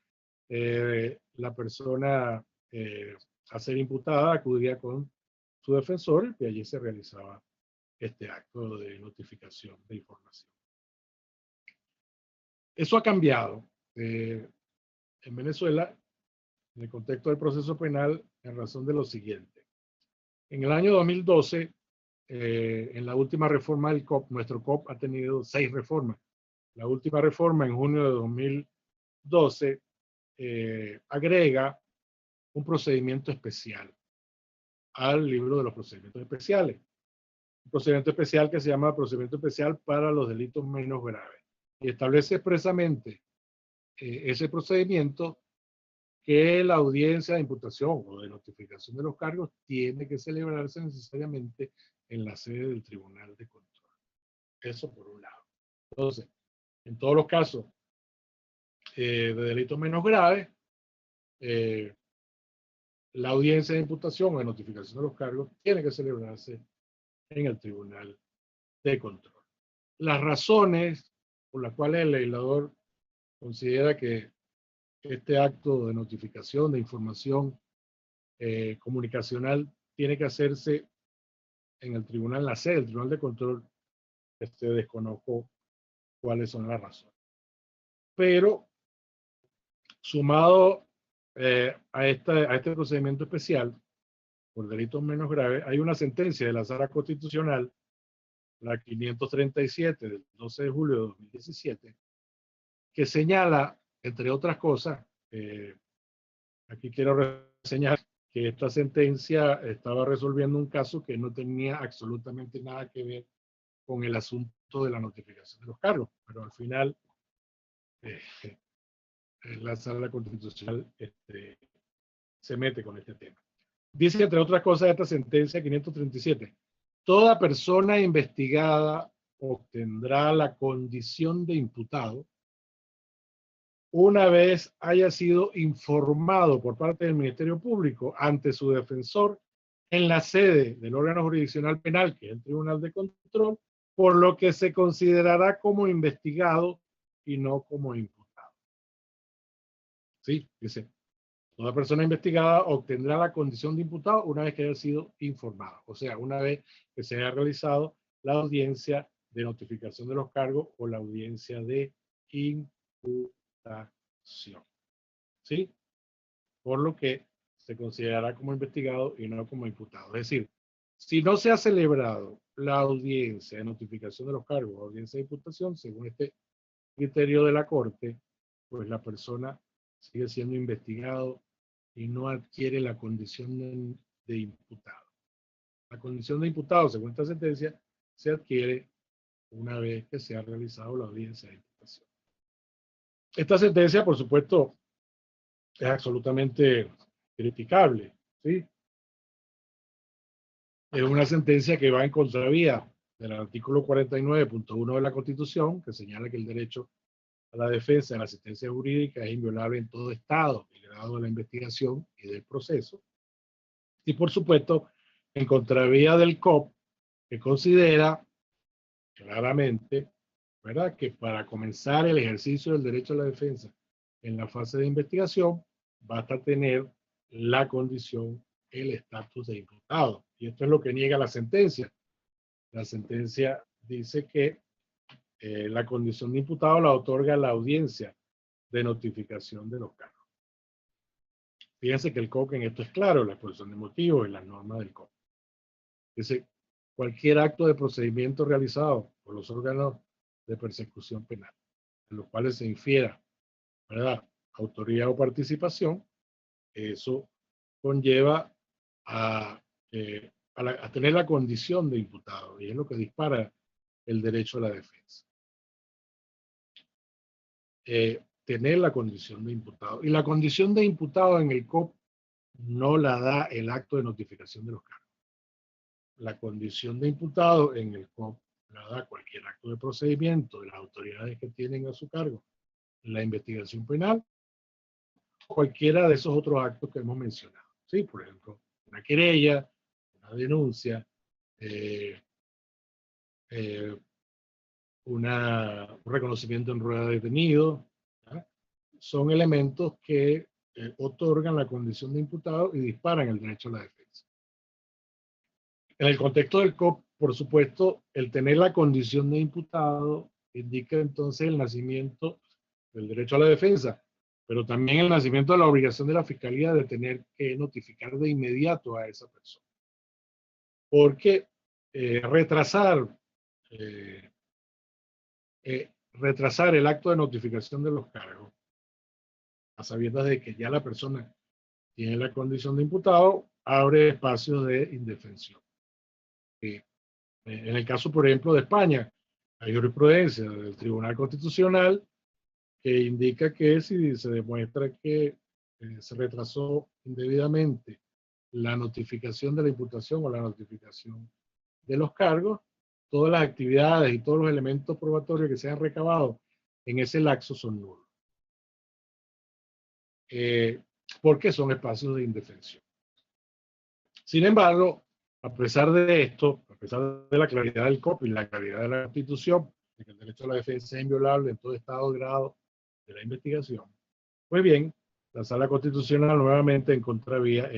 La persona a ser imputada acudía con su defensor y allí se realizaba este acto de notificación de información. Eso ha cambiado en Venezuela en el contexto del proceso penal en razón de lo siguiente. En el año 2012, en la última reforma del COP, nuestro COP ha tenido 6 reformas. La última reforma en junio de 2012 agrega un procedimiento especial al libro de los procedimientos especiales. Un procedimiento especial que se llama procedimiento especial para los delitos menos graves. Y establece expresamente ese procedimiento que la audiencia de imputación o de notificación de los cargos tiene que celebrarse necesariamente en la sede del Tribunal de Control. Eso por un lado. Entonces, en todos los casos de delitos menos graves, la audiencia de imputación o de notificación de los cargos tiene que celebrarse en el Tribunal de Control. Las razones por las cuales el legislador considera que este acto de notificación de información comunicacional tiene que hacerse en el tribunal, en la sede del Tribunal de Control, desconozco cuáles son las razones. Pero sumado a este procedimiento especial por delitos menos graves, hay una sentencia de la Sala Constitucional, la 537 del 12 de julio de 2017, que señala, entre otras cosas, aquí quiero reseñar que esta sentencia estaba resolviendo un caso que no tenía absolutamente nada que ver con el asunto de la notificación de los cargos, pero al final la Sala Constitucional se mete con este tema. Dice, entre otras cosas, esta sentencia 537, toda persona investigada obtendrá la condición de imputado una vez haya sido informado por parte del Ministerio Público ante su defensor en la sede del órgano jurisdiccional penal, que es el Tribunal de Control, por lo que se considerará como investigado y no como imputado. Sí, dice, toda persona investigada obtendrá la condición de imputado una vez que haya sido informado, o sea, una vez que se haya realizado la audiencia de notificación de los cargos o la audiencia de imputación. ¿Sí? Por lo que se considerará como investigado y no como imputado. Es decir, si no se ha celebrado la audiencia de notificación de los cargos o audiencia de imputación, según este criterio de la Corte, pues la persona sigue siendo investigado y no adquiere la condición de imputado. La condición de imputado, según esta sentencia, se adquiere una vez que se ha realizado la audiencia de imputación. Esta sentencia, por supuesto, es absolutamente criticable, ¿sí? Es una sentencia que va en contravía del artículo 49.1 de la Constitución, que señala que el derecho a la defensa y a la asistencia jurídica es inviolable en todo estado y grado de la investigación y del proceso. Y por supuesto, en contravía del COP, que considera claramente, ¿verdad?, que para comenzar el ejercicio del derecho a la defensa en la fase de investigación, basta tener la condición, el estatus de imputado. Y esto es lo que niega la sentencia. La sentencia dice que la condición de imputado la otorga la audiencia de notificación de los cargos. Fíjense que el COC en esto es claro, la exposición de motivos y las normas del COC. Dice, cualquier acto de procedimiento realizado por los órganos de persecución penal, en los cuales se infiera, ¿verdad?, autoría o participación, eso conlleva a tener la condición de imputado, y es lo que dispara el derecho a la defensa. Tener la condición de imputado. Y la condición de imputado en el COP no la da el acto de notificación de los cargos. La condición de imputado en el COP la da cualquier acto de procedimiento de las autoridades que tienen a su cargo la investigación penal, cualquiera de esos otros actos que hemos mencionado. ¿Sí? Por ejemplo, una querella, una denuncia, un reconocimiento en rueda de detenido, ¿verdad? Son elementos que otorgan la condición de imputado y disparan el derecho a la defensa. En el contexto del COP, por supuesto, el tener la condición de imputado indica entonces el nacimiento del derecho a la defensa, pero también el nacimiento de la obligación de la Fiscalía de tener que notificar de inmediato a esa persona. Porque retrasar el acto de notificación de los cargos, a sabiendas de que ya la persona tiene la condición de imputado, abre espacios de indefensión. En el caso, por ejemplo, de España, hay jurisprudencia del Tribunal Constitucional que indica que si se demuestra que se retrasó indebidamente la notificación de la imputación o la notificación de los cargos, todas las actividades y todos los elementos probatorios que se han recabado en ese lapso son nulos. Porque son espacios de indefensión. Sin embargo, a pesar de esto, a pesar de la claridad del COP y la claridad de la Constitución, de que el derecho a la defensa es inviolable en todo estado y grado de la investigación, pues bien, la Sala Constitucional nuevamente en contravía,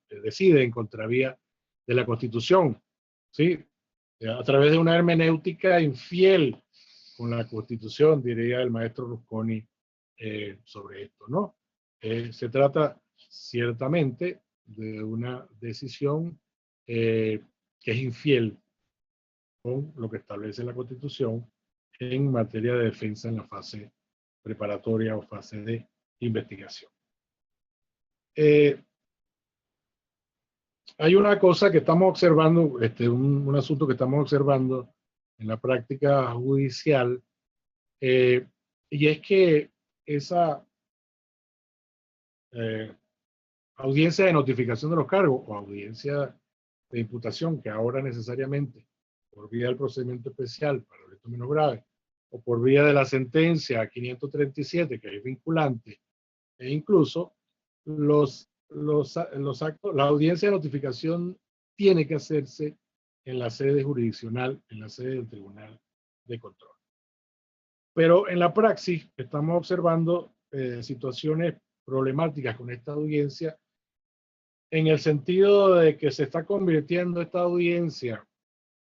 decide en contravía de la Constitución, ¿sí? A través de una hermenéutica infiel con la Constitución, diría el maestro Rusconi sobre esto, ¿no? Se trata ciertamente de una decisión que es infiel con lo que establece la Constitución en materia de defensa en la fase preparatoria o fase de investigación. Hay una cosa que estamos observando, un asunto que estamos observando en la práctica judicial, y es que esa audiencia de notificación de los cargos o audiencia de imputación, que ahora necesariamente por vía del procedimiento especial para delitos menos graves o por vía de la sentencia 537, que es vinculante, e incluso los actos, la audiencia de notificación tiene que hacerse en la sede jurisdiccional, en la sede del Tribunal de Control. Pero en la praxis estamos observando situaciones problemáticas con esta audiencia, en el sentido de que se está convirtiendo esta audiencia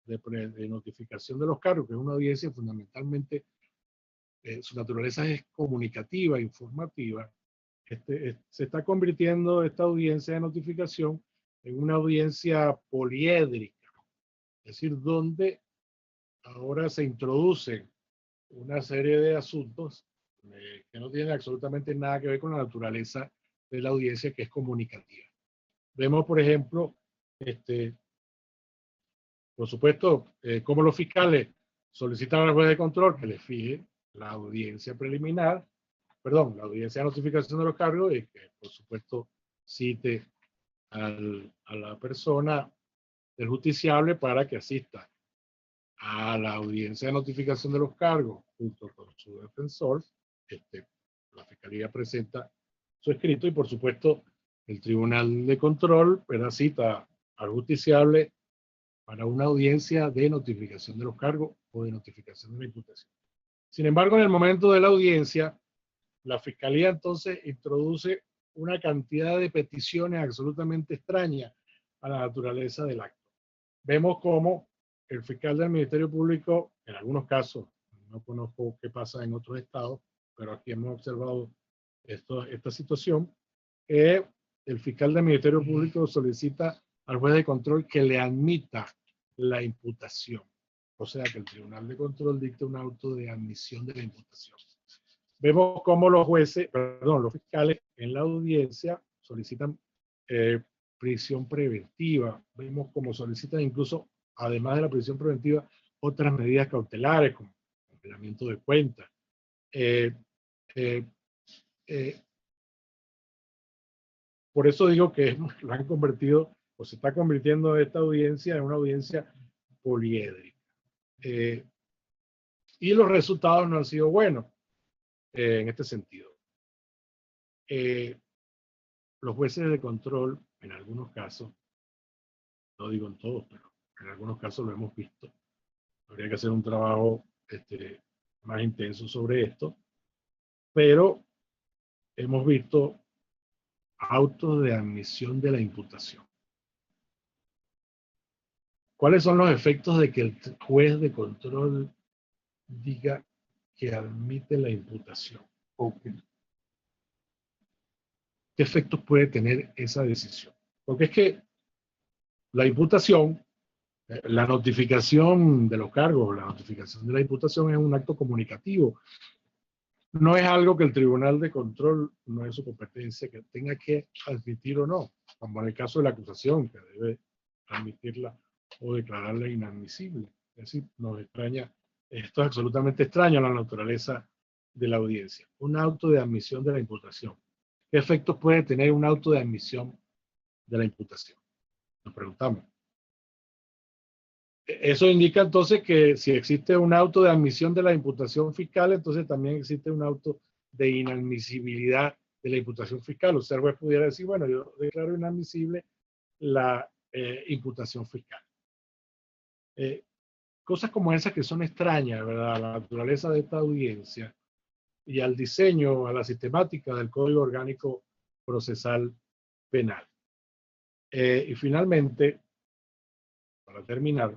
de notificación de los cargos, que es una audiencia fundamentalmente, su naturaleza es comunicativa, informativa, se está convirtiendo esta audiencia de notificación en una audiencia poliédrica, es decir, donde ahora se introducen una serie de asuntos que no tienen absolutamente nada que ver con la naturaleza de la audiencia, que es comunicativa. Vemos, por ejemplo, por supuesto, cómo los fiscales solicitan al juez de control que le fije la audiencia preliminar, perdón, la audiencia de notificación de los cargos y que, por supuesto, cite a la persona del justiciable para que asista a la audiencia de notificación de los cargos junto con su defensor. La fiscalía presenta su escrito y, por supuesto, el tribunal de control cita al justiciable para una audiencia de notificación de los cargos o de notificación de la imputación. Sin embargo, en el momento de la audiencia, la fiscalía entonces introduce una cantidad de peticiones absolutamente extrañas a la naturaleza del acto. Vemos cómo el fiscal del Ministerio Público, en algunos casos, no conozco qué pasa en otros estados, pero aquí hemos observado esta situación, el fiscal del Ministerio Público solicita al juez de control que le admita la imputación. O sea, que el Tribunal de Control dicta un auto de admisión de la imputación. Vemos cómo los fiscales en la audiencia solicitan prisión preventiva. Vemos cómo solicitan incluso, además de la prisión preventiva, otras medidas cautelares, como congelamiento de cuentas. Por eso digo que lo han convertido, o se está convirtiendo esta audiencia en una audiencia poliédrica. Y los resultados no han sido buenos en este sentido. Los jueces de control, en algunos casos, no digo en todos, pero en algunos casos lo hemos visto. Habría que hacer un trabajo más intenso sobre esto, pero hemos visto autos de admisión de la imputación. ¿Cuáles son los efectos de que el juez de control diga que admite la imputación? ¿Qué efectos puede tener esa decisión? Porque es que la imputación, la notificación de los cargos, la notificación de la imputación es un acto comunicativo. No es algo que el Tribunal de Control, no es su competencia, que tenga que admitir o no, como en el caso de la acusación, que debe admitirla o declararla inadmisible. Es decir, nos extraña, esto es absolutamente extraño a la naturaleza de la audiencia. Un auto de admisión de la imputación. ¿Qué efectos puede tener un auto de admisión de la imputación? Nos preguntamos. Eso indica entonces que si existe un auto de admisión de la imputación fiscal, entonces también existe un auto de inadmisibilidad de la imputación fiscal. O sea, el juez pudiera decir, bueno, yo declaro inadmisible la imputación fiscal. Cosas como esas que son extrañas, ¿verdad? A la naturaleza de esta audiencia y al diseño, a la sistemática del Código Orgánico Procesal Penal. Y finalmente, para terminar,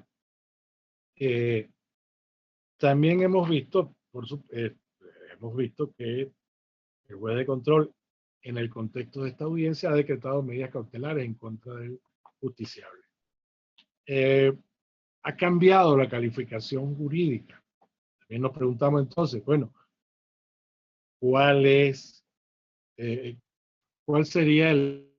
también hemos visto que el juez de control, en el contexto de esta audiencia, ha decretado medidas cautelares en contra del justiciable. Ha cambiado la calificación jurídica. También nos preguntamos entonces, bueno, ¿cuál sería el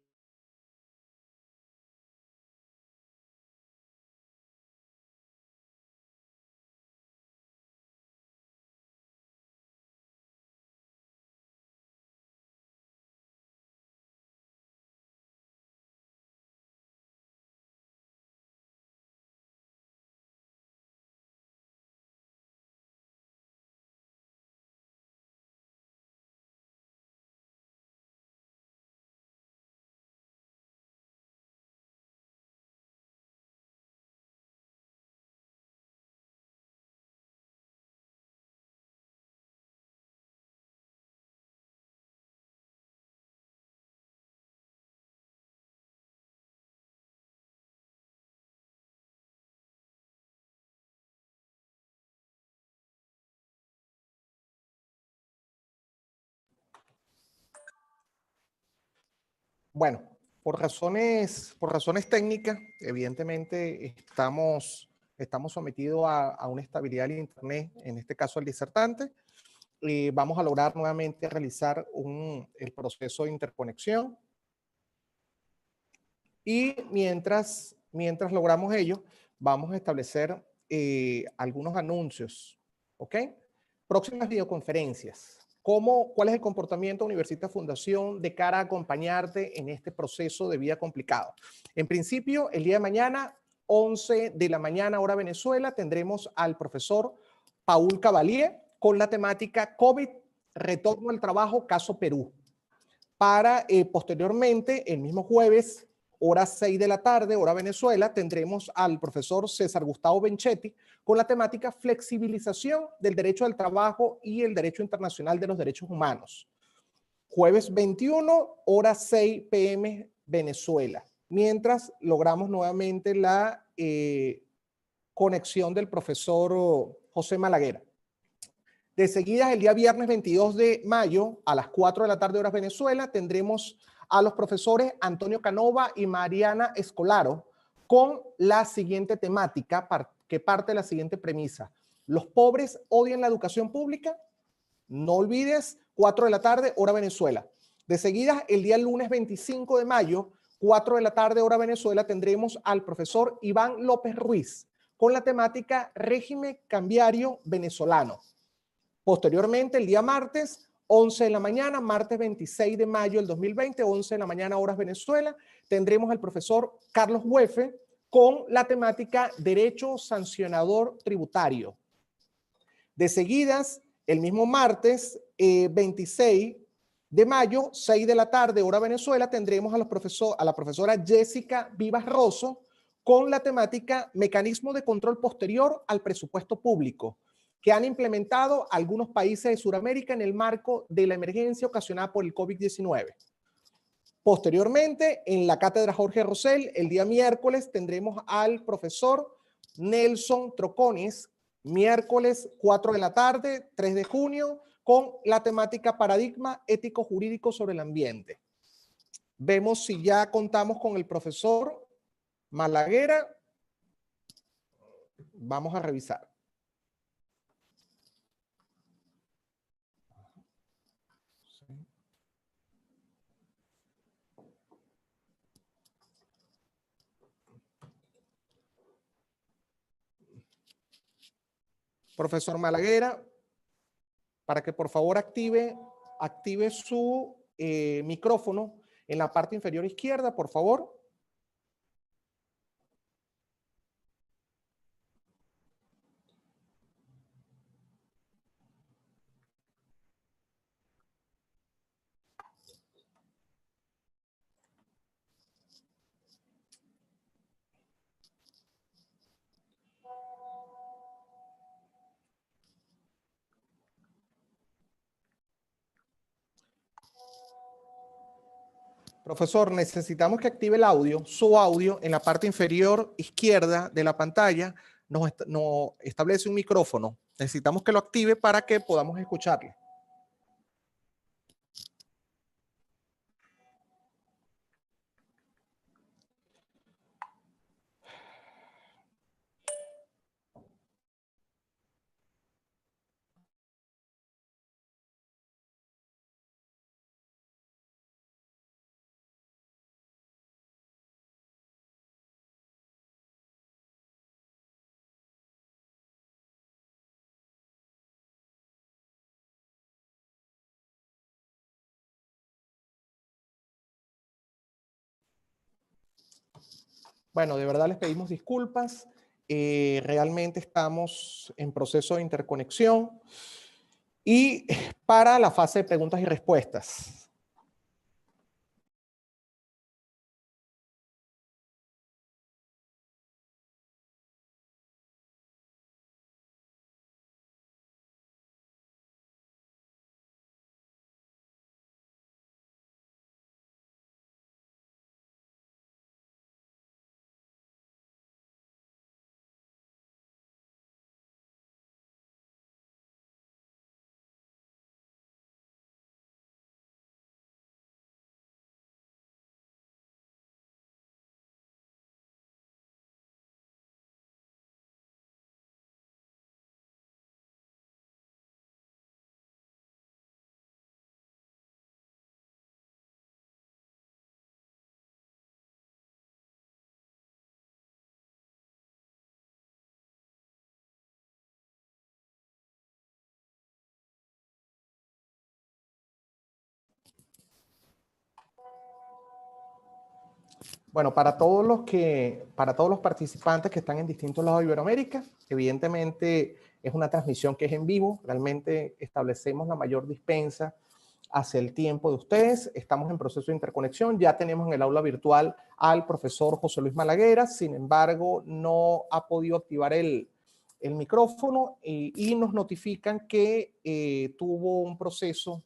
Bueno, por razones técnicas, evidentemente estamos sometidos a una estabilidad del Internet, en este caso el disertante. Vamos a lograr nuevamente realizar el proceso de interconexión. Y mientras logramos ello, vamos a establecer algunos anuncios, ¿ok? Próximas videoconferencias. ¿Cuál es el comportamiento de Universitas Fundación de cara a acompañarte en este proceso de vida complicado? En principio, el día de mañana, 11 de la mañana, hora Venezuela, tendremos al profesor Paul Cavalier con la temática COVID, retorno al trabajo, caso Perú. Para posteriormente, el mismo jueves, hora 6 de la tarde, hora Venezuela, tendremos al profesor César Gustavo Benchetti con la temática flexibilización del derecho al trabajo y el derecho internacional de los derechos humanos. Jueves 21, hora 6 p.m. Venezuela. Mientras logramos nuevamente la conexión del profesor José Malaguera. De seguida, el día viernes 22 de mayo, a las 4 de la tarde, horas Venezuela, tendremos a los profesores Antonio Canova y Mariana Escolaro con la siguiente temática que parte de la siguiente premisa. ¿Los pobres odian la educación pública? No olvides, 4 de la tarde, hora Venezuela. De seguida, el día lunes 25 de mayo, 4 de la tarde, hora Venezuela, tendremos al profesor Iván López Ruiz con la temática régimen cambiario venezolano. Posteriormente, el día martes, 11 de la mañana, martes 26 de mayo del 2020, 11 de la mañana, horas Venezuela, tendremos al profesor Carlos Huefe con la temática Derecho Sancionador Tributario. De seguidas, el mismo martes 26 de mayo, 6 de la tarde, hora Venezuela, tendremos a la profesora Jessica Vivas Rosso con la temática Mecanismo de control posterior al presupuesto público, que han implementado algunos países de Sudamérica en el marco de la emergencia ocasionada por el COVID-19. Posteriormente, en la cátedra Jorge Rosell, el día miércoles tendremos al profesor Nelson Troconis, miércoles 4 de la tarde, 3 de junio, con la temática Paradigma ético-jurídico sobre el ambiente. Vemos si ya contamos con el profesor Malaguera. Vamos a revisar. Profesor Malaguera, para que por favor active su micrófono en la parte inferior izquierda, por favor. Profesor, necesitamos que active el audio, su audio, en la parte inferior izquierda de la pantalla. Nos establece un micrófono. Necesitamos que lo active para que podamos escucharle. Bueno, de verdad les pedimos disculpas. Realmente estamos en proceso de interconexión. Y para la fase de preguntas y respuestas. Bueno, para todos los participantes que están en distintos lados de Iberoamérica, evidentemente es una transmisión que es en vivo, realmente establecemos la mayor dispensa hacia el tiempo de ustedes, estamos en proceso de interconexión, ya tenemos en el aula virtual al profesor José Luis Malaguera, sin embargo no ha podido activar el micrófono y nos notifican que tuvo un proceso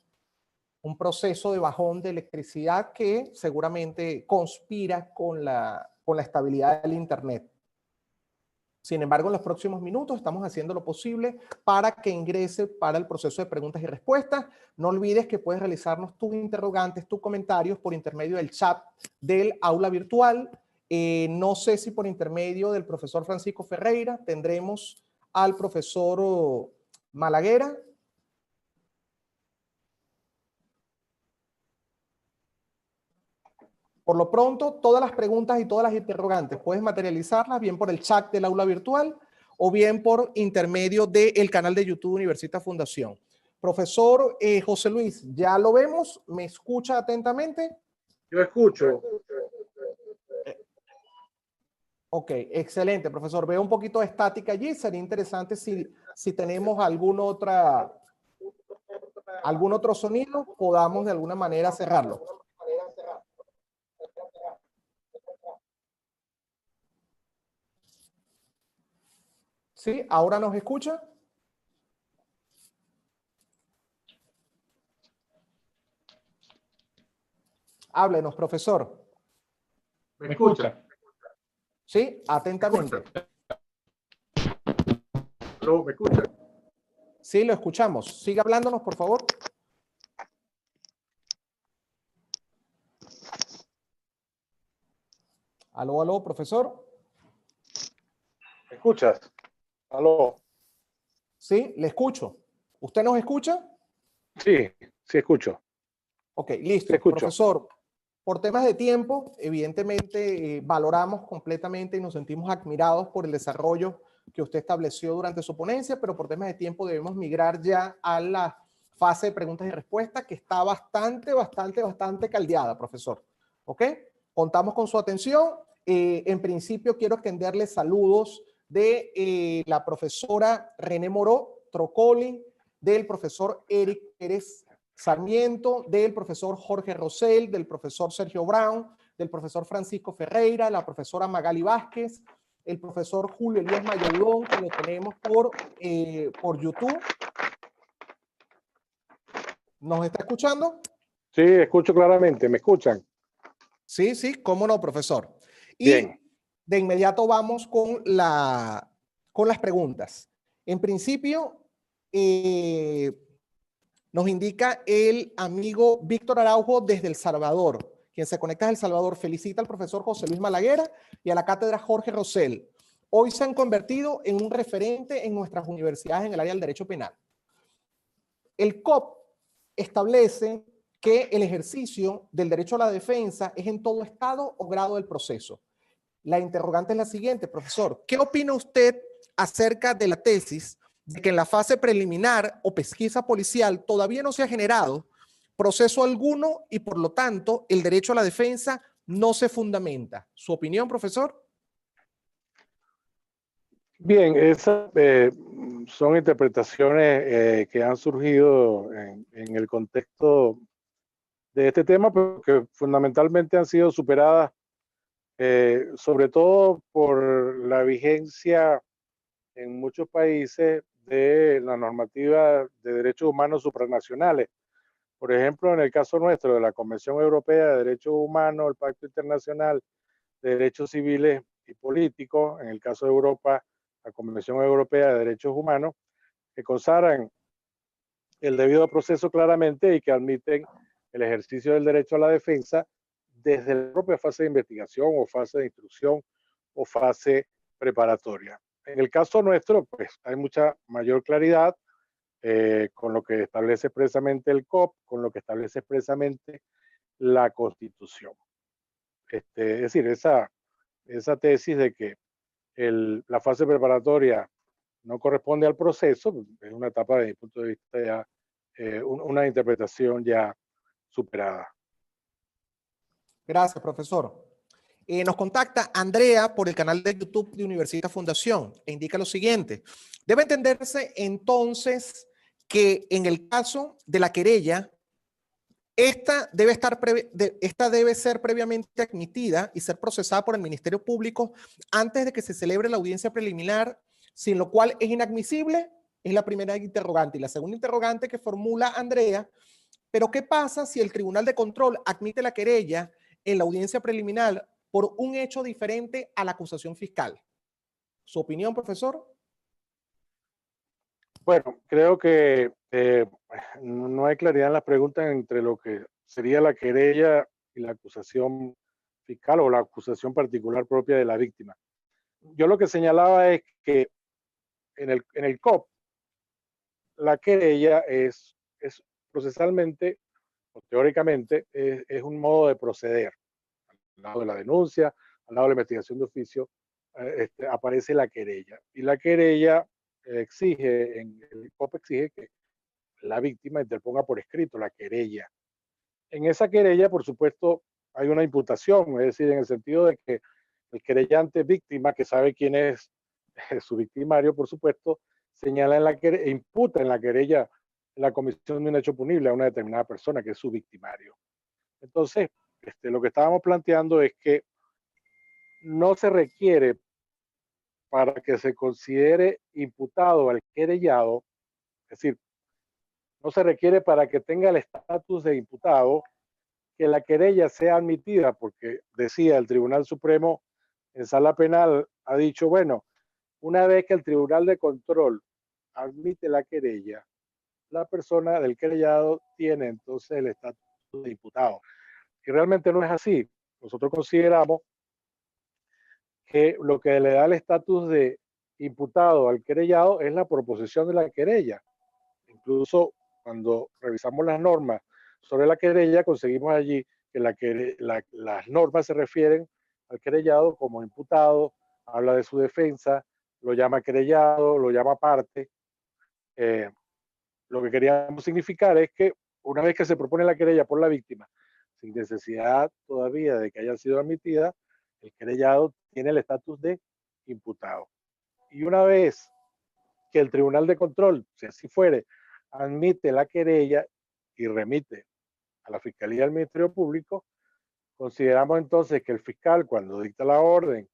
de bajón de electricidad que seguramente conspira con la estabilidad del Internet. Sin embargo, en los próximos minutos estamos haciendo lo posible para que ingrese para el proceso de preguntas y respuestas. No olvides que puedes realizarnos tus interrogantes, tus comentarios por intermedio del chat del aula virtual. No sé si por intermedio del profesor Francisco Ferreira tendremos al profesor Malaguera. Por lo pronto, todas las preguntas y todas las interrogantes puedes materializarlas bien por el chat del aula virtual o bien por intermedio del canal de YouTube Universitas Fundación. Profesor José Luis, ¿ya lo vemos? ¿Me escucha atentamente? Yo escucho. Ok, excelente, profesor. Veo un poquito de estática allí. Sería interesante si tenemos algún otro sonido, podamos de alguna manera cerrarlo. ¿Sí? ¿Ahora nos escucha? Háblenos, profesor. ¿Me escucha? Sí, atentamente. ¿Me escucha? Sí, lo escuchamos. Siga hablándonos, por favor. Aló, aló, profesor. ¿Me escuchas? Aló. Sí, le escucho. ¿Usted nos escucha? Sí, sí escucho. Ok, listo. Sí escucho. Profesor, por temas de tiempo, evidentemente valoramos completamente y nos sentimos admirados por el desarrollo que usted estableció durante su ponencia, pero por temas de tiempo debemos migrar ya a la fase de preguntas y respuestas que está bastante caldeada, profesor. ¿Ok? Contamos con su atención. En principio quiero extenderle saludos de la profesora René Moró Trocoli, del profesor Eric Pérez Sarmiento, del profesor Jorge Rosell, del profesor Sergio Brown, del profesor Francisco Ferreira, la profesora Magali Vázquez, el profesor Julio Elías Mayaudón, que lo tenemos por YouTube. ¿Nos está escuchando? Sí, escucho claramente. ¿Me escuchan? Sí, sí, cómo no, profesor. Y bien, de inmediato vamos con las preguntas. En principio, nos indica el amigo Víctor Araujo desde El Salvador, quien se conecta desde El Salvador. Felicita al profesor José Luis Malaguera y a la cátedra Jorge Rosell. Hoy se han convertido en un referente en nuestras universidades en el área del derecho penal. El COP establece que el ejercicio del derecho a la defensa es en todo estado o grado del proceso. La interrogante es la siguiente, profesor. ¿Qué opina usted acerca de la tesis de que en la fase preliminar o pesquisa policial todavía no se ha generado proceso alguno y por lo tanto el derecho a la defensa no se fundamenta? ¿Su opinión, profesor? bien, esas son interpretaciones que han surgido en el contexto de este tema, pero que fundamentalmente han sido superadas sobre todo por la vigencia en muchos países de la normativa de derechos humanos supranacionales. Por ejemplo, en el caso nuestro de la Convención Europea de Derechos Humanos, el Pacto Internacional de Derechos Civiles y Políticos, en el caso de Europa, la Convención Europea de Derechos Humanos, que consagran el debido proceso claramente y que admiten el ejercicio del derecho a la defensa desde la propia fase de investigación o fase de instrucción o fase preparatoria. En el caso nuestro, pues hay mucha mayor claridad con lo que establece expresamente el COP, con lo que establece expresamente la Constitución. Es decir, esa tesis de que la fase preparatoria no corresponde al proceso, es una etapa desde mi punto de vista ya, una interpretación ya superada. Gracias, profesor. Nos contacta Andrea por el canal de YouTube de Universitas Fundación e indica lo siguiente. Debe entenderse entonces que en el caso de la querella, esta debe ser previamente admitida y ser procesada por el Ministerio Público antes de que se celebre la audiencia preliminar, sin lo cual es inadmisible. Es la primera interrogante. Y la segunda interrogante que formula Andrea, pero ¿qué pasa si el Tribunal de Control admite la querella en la audiencia preliminar por un hecho diferente a la acusación fiscal? ¿Su opinión, profesor? Bueno, creo que no hay claridad en las preguntas entre lo que sería la querella y la acusación fiscal o la acusación particular propia de la víctima. Yo lo que señalaba es que en el COP la querella es procesalmente o teóricamente es un modo de proceder. Al lado de la denuncia, al lado de la investigación de oficio, aparece la querella. Y la querella exige, en el COP exige que la víctima interponga por escrito la querella. En esa querella, por supuesto, hay una imputación, es decir, en el sentido de que el querellante víctima, que sabe quién es su victimario, por supuesto, señala en la querella, imputa en la querella la comisión de un hecho punible a una determinada persona que es su victimario. Entonces, lo que estábamos planteando es que no se requiere para que se considere imputado al querellado, es decir, no se requiere para que tenga el estatus de imputado que la querella sea admitida, porque decía el Tribunal Supremo en sala penal, ha dicho, bueno, una vez que el Tribunal de Control admite la querella, la persona del querellado tiene entonces el estatus de imputado. Y realmente no es así. Nosotros consideramos que lo que le da el estatus de imputado al querellado es la proposición de la querella. Incluso cuando revisamos las normas sobre la querella, conseguimos allí que las normas se refieren al querellado como imputado, habla de su defensa, lo llama querellado, lo llama parte. Lo que queríamos significar es que una vez que se propone la querella por la víctima, sin necesidad todavía de que haya sido admitida, el querellado tiene el estatus de imputado. Y una vez que el Tribunal de Control, si así fuere, admite la querella y remite a la Fiscalía del Ministerio Público, consideramos entonces que el fiscal, cuando dicta la orden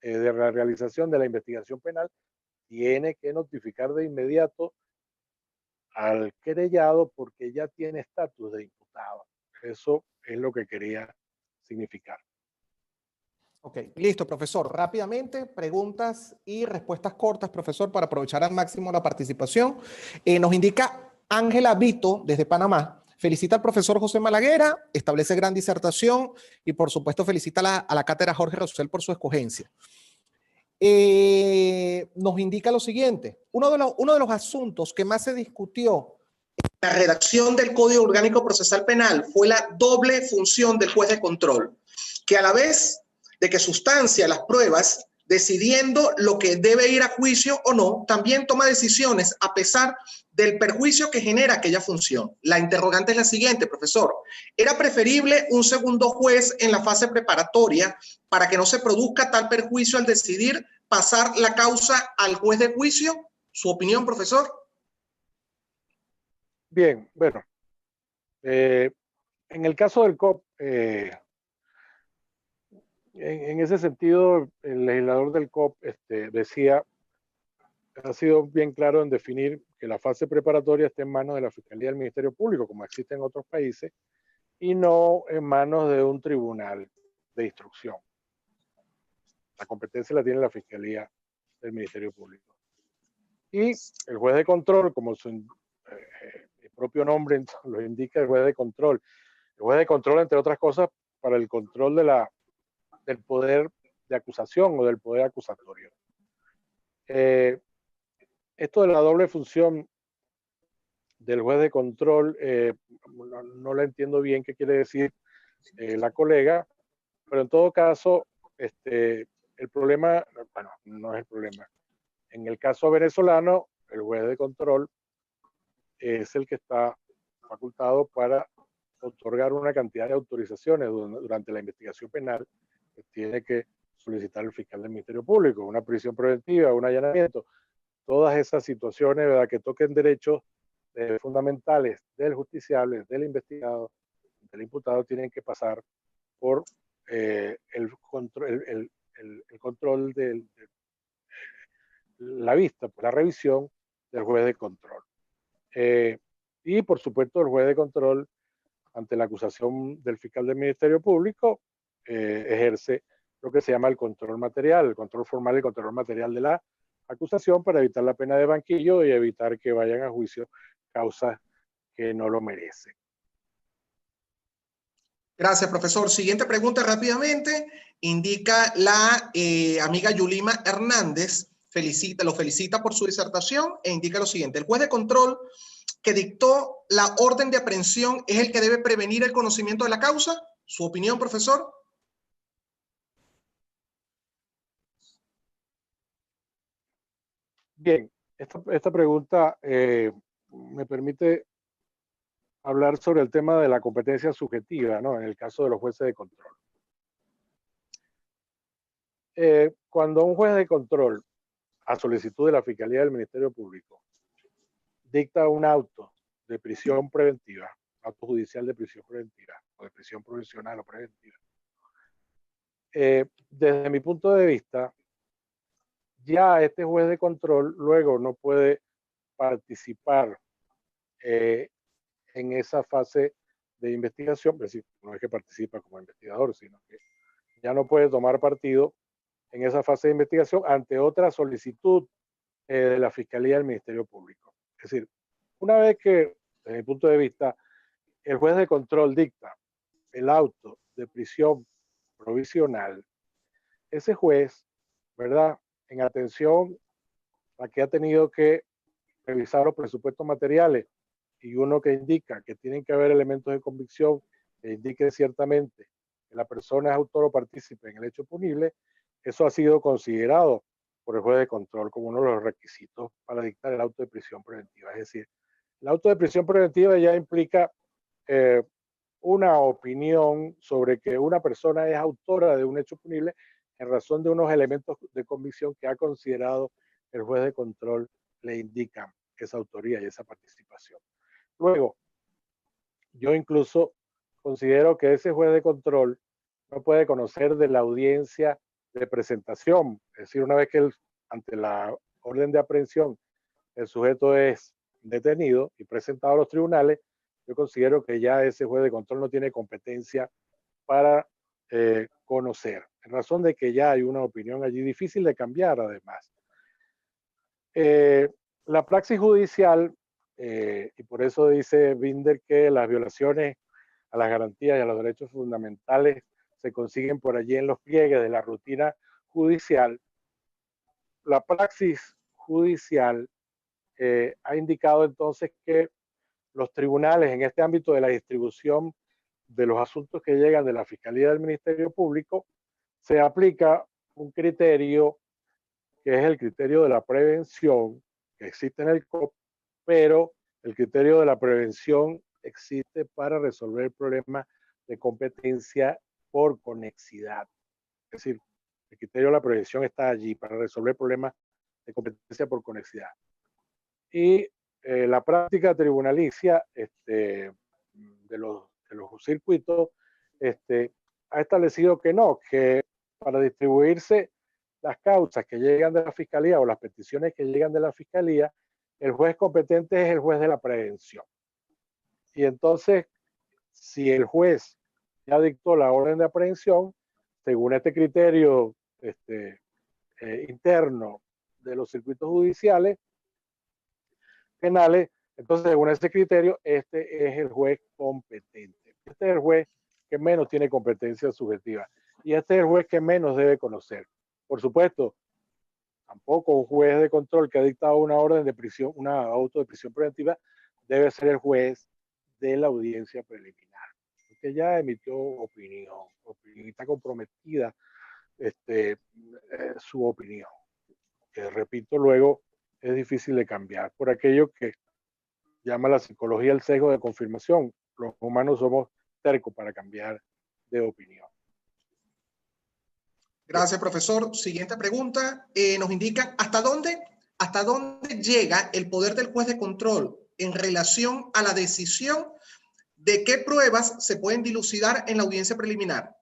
de la realización de la investigación penal, tiene que notificar de inmediato al querellado porque ya tiene estatus de imputado. Eso es lo que quería significar. Ok, listo, profesor. Rápidamente, preguntas y respuestas cortas, profesor, para aprovechar al máximo la participación. Nos indica Ángela Vito, desde Panamá. Felicita al profesor José Malaguera, establece gran disertación y, por supuesto, felicita a la cátedra Jorge Rosell por su escogencia. Nos indica lo siguiente. Uno de los asuntos que más se discutió en la redacción del Código Orgánico Procesal Penal fue la doble función del juez de control, que a la vez de que sustancia las pruebas, decidiendo lo que debe ir a juicio o no, también toma decisiones a pesar del perjuicio que genera aquella función. La interrogante es la siguiente, profesor. ¿Era preferible un segundo juez en la fase preparatoria para que no se produzca tal perjuicio al decidir pasar la causa al juez de juicio? ¿Su opinión, profesor? Bien, bueno, en el caso del COP, en ese sentido, el legislador del COP decía, ha sido bien claro en definir que la fase preparatoria está en manos de la Fiscalía del Ministerio Público, como existe en otros países, y no en manos de un tribunal de instrucción. La competencia la tiene la Fiscalía del Ministerio Público. Y el juez de control, como su propio nombre lo indica, el juez de control. El juez de control, entre otras cosas, para el control del poder de acusación o del poder acusatorio. Esto de la doble función del juez de control, no la entiendo bien qué quiere decir la colega, pero en todo caso, el problema, bueno, no es el problema. En el caso venezolano, el juez de control es el que está facultado para otorgar una cantidad de autorizaciones durante la investigación penal tiene que solicitar el fiscal del Ministerio Público, una prisión preventiva, un allanamiento, todas esas situaciones, ¿verdad?, que toquen derechos fundamentales del justiciable, del investigado, del imputado, tienen que pasar por el control de la vista, por la revisión del juez de control. Y por supuesto el juez de control, ante la acusación del fiscal del Ministerio Público, ejerce lo que se llama el control material, el control formal y el control material de la acusación para evitar la pena de banquillo y evitar que vayan a juicio causas que no lo merecen. Gracias, profesor. Siguiente pregunta rápidamente. Indica la amiga Yulima Hernández, lo felicita por su disertación e indica lo siguiente. El juez de control que dictó la orden de aprehensión es el que debe prevenir el conocimiento de la causa. ¿Su opinión, profesor? Bien, esta pregunta me permite hablar sobre el tema de la competencia subjetiva, ¿no?, en el caso de los jueces de control. Cuando un juez de control, a solicitud de la Fiscalía del Ministerio Público, dicta un auto de prisión preventiva, auto judicial de prisión preventiva, o de prisión provisional o preventiva, desde mi punto de vista, ya este juez de control luego no puede participar en esa fase de investigación, es decir, no es que participa como investigador, sino que ya no puede tomar partido en esa fase de investigación ante otra solicitud de la Fiscalía del Ministerio Público. Es decir, una vez que, desde mi punto de vista, el juez de control dicta el auto de prisión provisional, ese juez, ¿verdad?, en atención a que ha tenido que revisar los presupuestos materiales y uno que indica que tienen que haber elementos de convicción que indiquen ciertamente que la persona es autor o partícipe en el hecho punible, eso ha sido considerado por el juez de control como uno de los requisitos para dictar el auto de prisión preventiva. Es decir, el auto de prisión preventiva ya implica una opinión sobre que una persona es autora de un hecho punible en razón de unos elementos de convicción que ha considerado el juez de control le indican esa autoría y esa participación. Luego, yo incluso considero que ese juez de control no puede conocer de la audiencia de presentación, es decir, una vez que ante la orden de aprehensión el sujeto es detenido y presentado a los tribunales, yo considero que ya ese juez de control no tiene competencia para conocer, en razón de que ya hay una opinión allí difícil de cambiar además. La praxis judicial, y por eso dice Binder que las violaciones a las garantías y a los derechos fundamentales se consiguen por allí en los pliegues de la rutina judicial. La praxis judicial ha indicado entonces que los tribunales en este ámbito de la distribución de los asuntos que llegan de la Fiscalía del Ministerio Público se aplica un criterio que es el criterio de la prevención que existe en el COP, pero el criterio de la prevención existe para resolver problemas de competencia por conexidad. Es decir, el criterio de la prevención está allí para resolver problemas de competencia por conexidad. Y la práctica tribunalicia de los circuitos ha establecido que no, que para distribuirse las causas que llegan de la Fiscalía o las peticiones que llegan de la Fiscalía, el juez competente es el juez de la prevención. Y entonces, si el juez ya dictó la orden de aprehensión, según este criterio interno de los circuitos judiciales penales, entonces según ese criterio, este es el juez competente. Este es el juez que menos tiene competencia subjetiva y este es el juez que menos debe conocer. Por supuesto, tampoco un juez de control que ha dictado una orden de prisión, una auto de prisión preventiva, debe ser el juez de la audiencia preliminar, porque ya emitió opinión y está comprometida su opinión, que repito luego es difícil de cambiar por aquello que llama la psicología el sesgo de confirmación. Los humanos somos tercos para cambiar de opinión. Gracias, profesor. Siguiente pregunta. Nos indica ¿hasta dónde llega el poder del juez de control en relación a la decisión de qué pruebas se pueden dilucidar en la audiencia preliminar?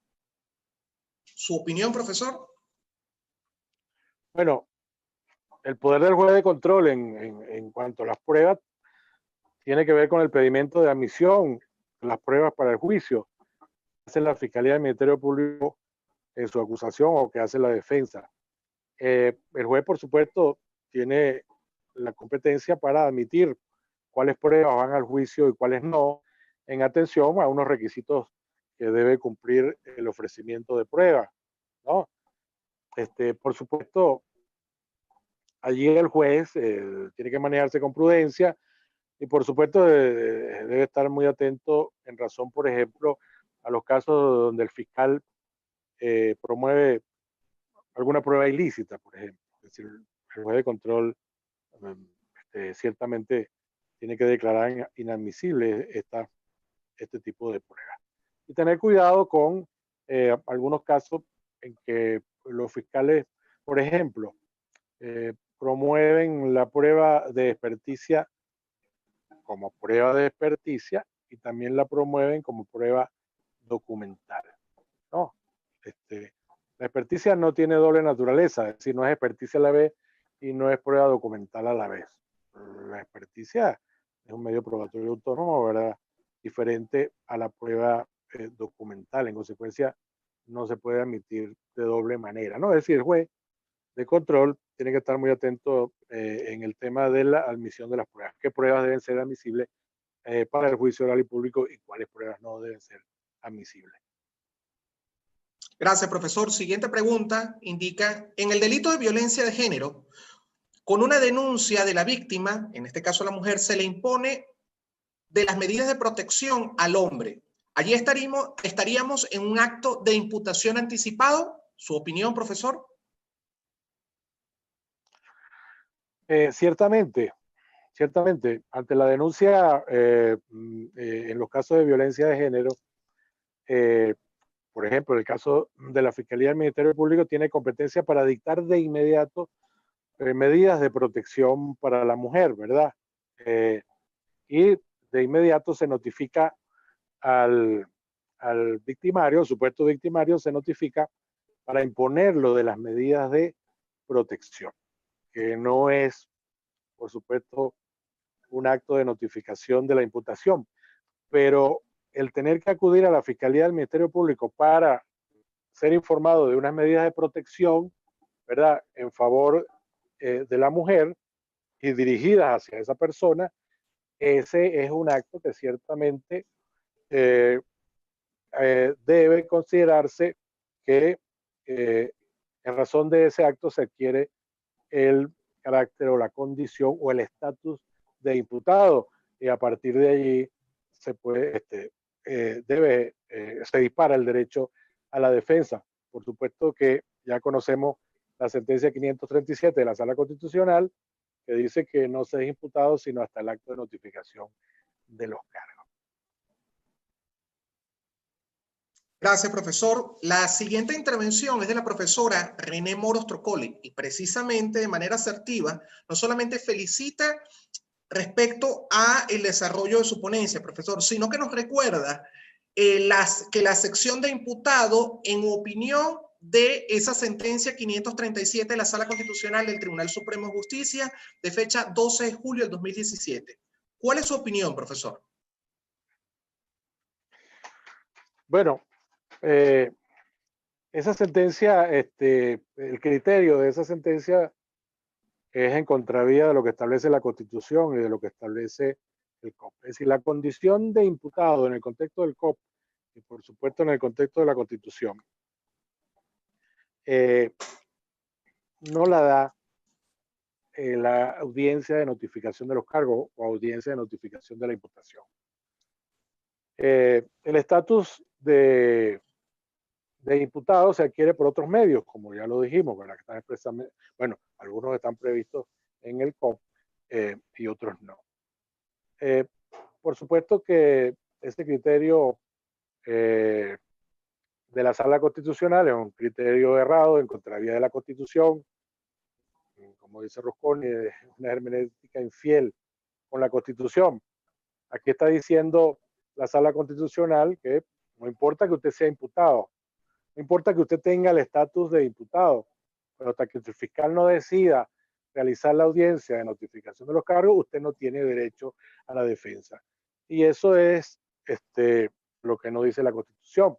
¿Su opinión, profesor? Bueno, el poder del juez de control en cuanto a las pruebas tiene que ver con el pedimento de admisión de las pruebas para el juicio que hace la Fiscalía del Ministerio Público en su acusación o que hace la defensa. El juez, por supuesto, tiene la competencia para admitir cuáles pruebas van al juicio y cuáles no, en atención a unos requisitos que debe cumplir el ofrecimiento de pruebas, ¿no? Por supuesto, allí el juez tiene que manejarse con prudencia y por supuesto debe estar muy atento en razón, por ejemplo, a los casos donde el fiscal promueve alguna prueba ilícita, por ejemplo. Es decir, el juez de control ciertamente tiene que declarar inadmisible este tipo de pruebas. Y tener cuidado con algunos casos en que los fiscales, por ejemplo, promueven la prueba de experticia como prueba de experticia y también la promueven como prueba documental, ¿no? La experticia no tiene doble naturaleza, es decir, no es experticia a la vez y no es prueba documental a la vez. La experticia es un medio probatorio autónomo, ¿verdad? Diferente a la prueba documental. En consecuencia, no se puede admitir de doble manera, ¿no? Es decir, el juez de control tiene que estar muy atento en el tema de la admisión de las pruebas. ¿Qué pruebas deben ser admisibles para el juicio oral y público y cuáles pruebas no deben ser admisibles? Gracias, profesor. Siguiente pregunta indica, en el delito de violencia de género, con una denuncia de la víctima, en este caso la mujer, se le impone de las medidas de protección al hombre. Allí estaríamos en un acto de imputación anticipado. ¿Su opinión, profesor? Ciertamente, ante la denuncia en los casos de violencia de género, por ejemplo, el caso de la Fiscalía del Ministerio Público tiene competencia para dictar de inmediato medidas de protección para la mujer, ¿verdad? Y de inmediato se notifica al victimario, al supuesto victimario, se notifica para imponerlo de las medidas de protección, que no es, por supuesto, un acto de notificación de la imputación, pero el tener que acudir a la Fiscalía del Ministerio Público para ser informado de unas medidas de protección, ¿verdad?, en favor de la mujer y dirigidas hacia esa persona, ese es un acto que ciertamente debe considerarse que en razón de ese acto se adquiere el carácter o la condición o el estatus de imputado y a partir de allí se puede, se dispara el derecho a la defensa. Por supuesto que ya conocemos la sentencia 537 de la Sala Constitucional que dice que no se es imputado sino hasta el acto de notificación de los cargos. Gracias, profesor. La siguiente intervención es de la profesora René Moros Trocoli y precisamente de manera asertiva no solamente felicita respecto a el desarrollo de su ponencia, profesor, sino que nos recuerda que la sección de imputado, en opinión de esa sentencia 537 de la Sala Constitucional del Tribunal Supremo de Justicia de fecha 12 de julio del 2017. ¿Cuál es su opinión, profesor? Bueno, esa sentencia, el criterio de esa sentencia es en contravía de lo que establece la Constitución y de lo que establece el COP. Es decir, la condición de imputado en el contexto del COP y por supuesto en el contexto de la Constitución no la da la audiencia de notificación de los cargos o audiencia de notificación de la imputación. El estatus de imputado se adquiere por otros medios, como ya lo dijimos, ¿verdad? Que están expresamente, bueno, algunos están previstos en el COP y otros no. Por supuesto que este criterio de la Sala Constitucional es un criterio errado en contravía de la Constitución, como dice Rosconi, es una hermenéutica infiel con la Constitución. Aquí está diciendo la Sala Constitucional que no importa que usted sea imputado, no importa que usted tenga el estatus de imputado, pero hasta que el fiscal no decida realizar la audiencia de notificación de los cargos, usted no tiene derecho a la defensa. Y eso es lo que no dice la Constitución.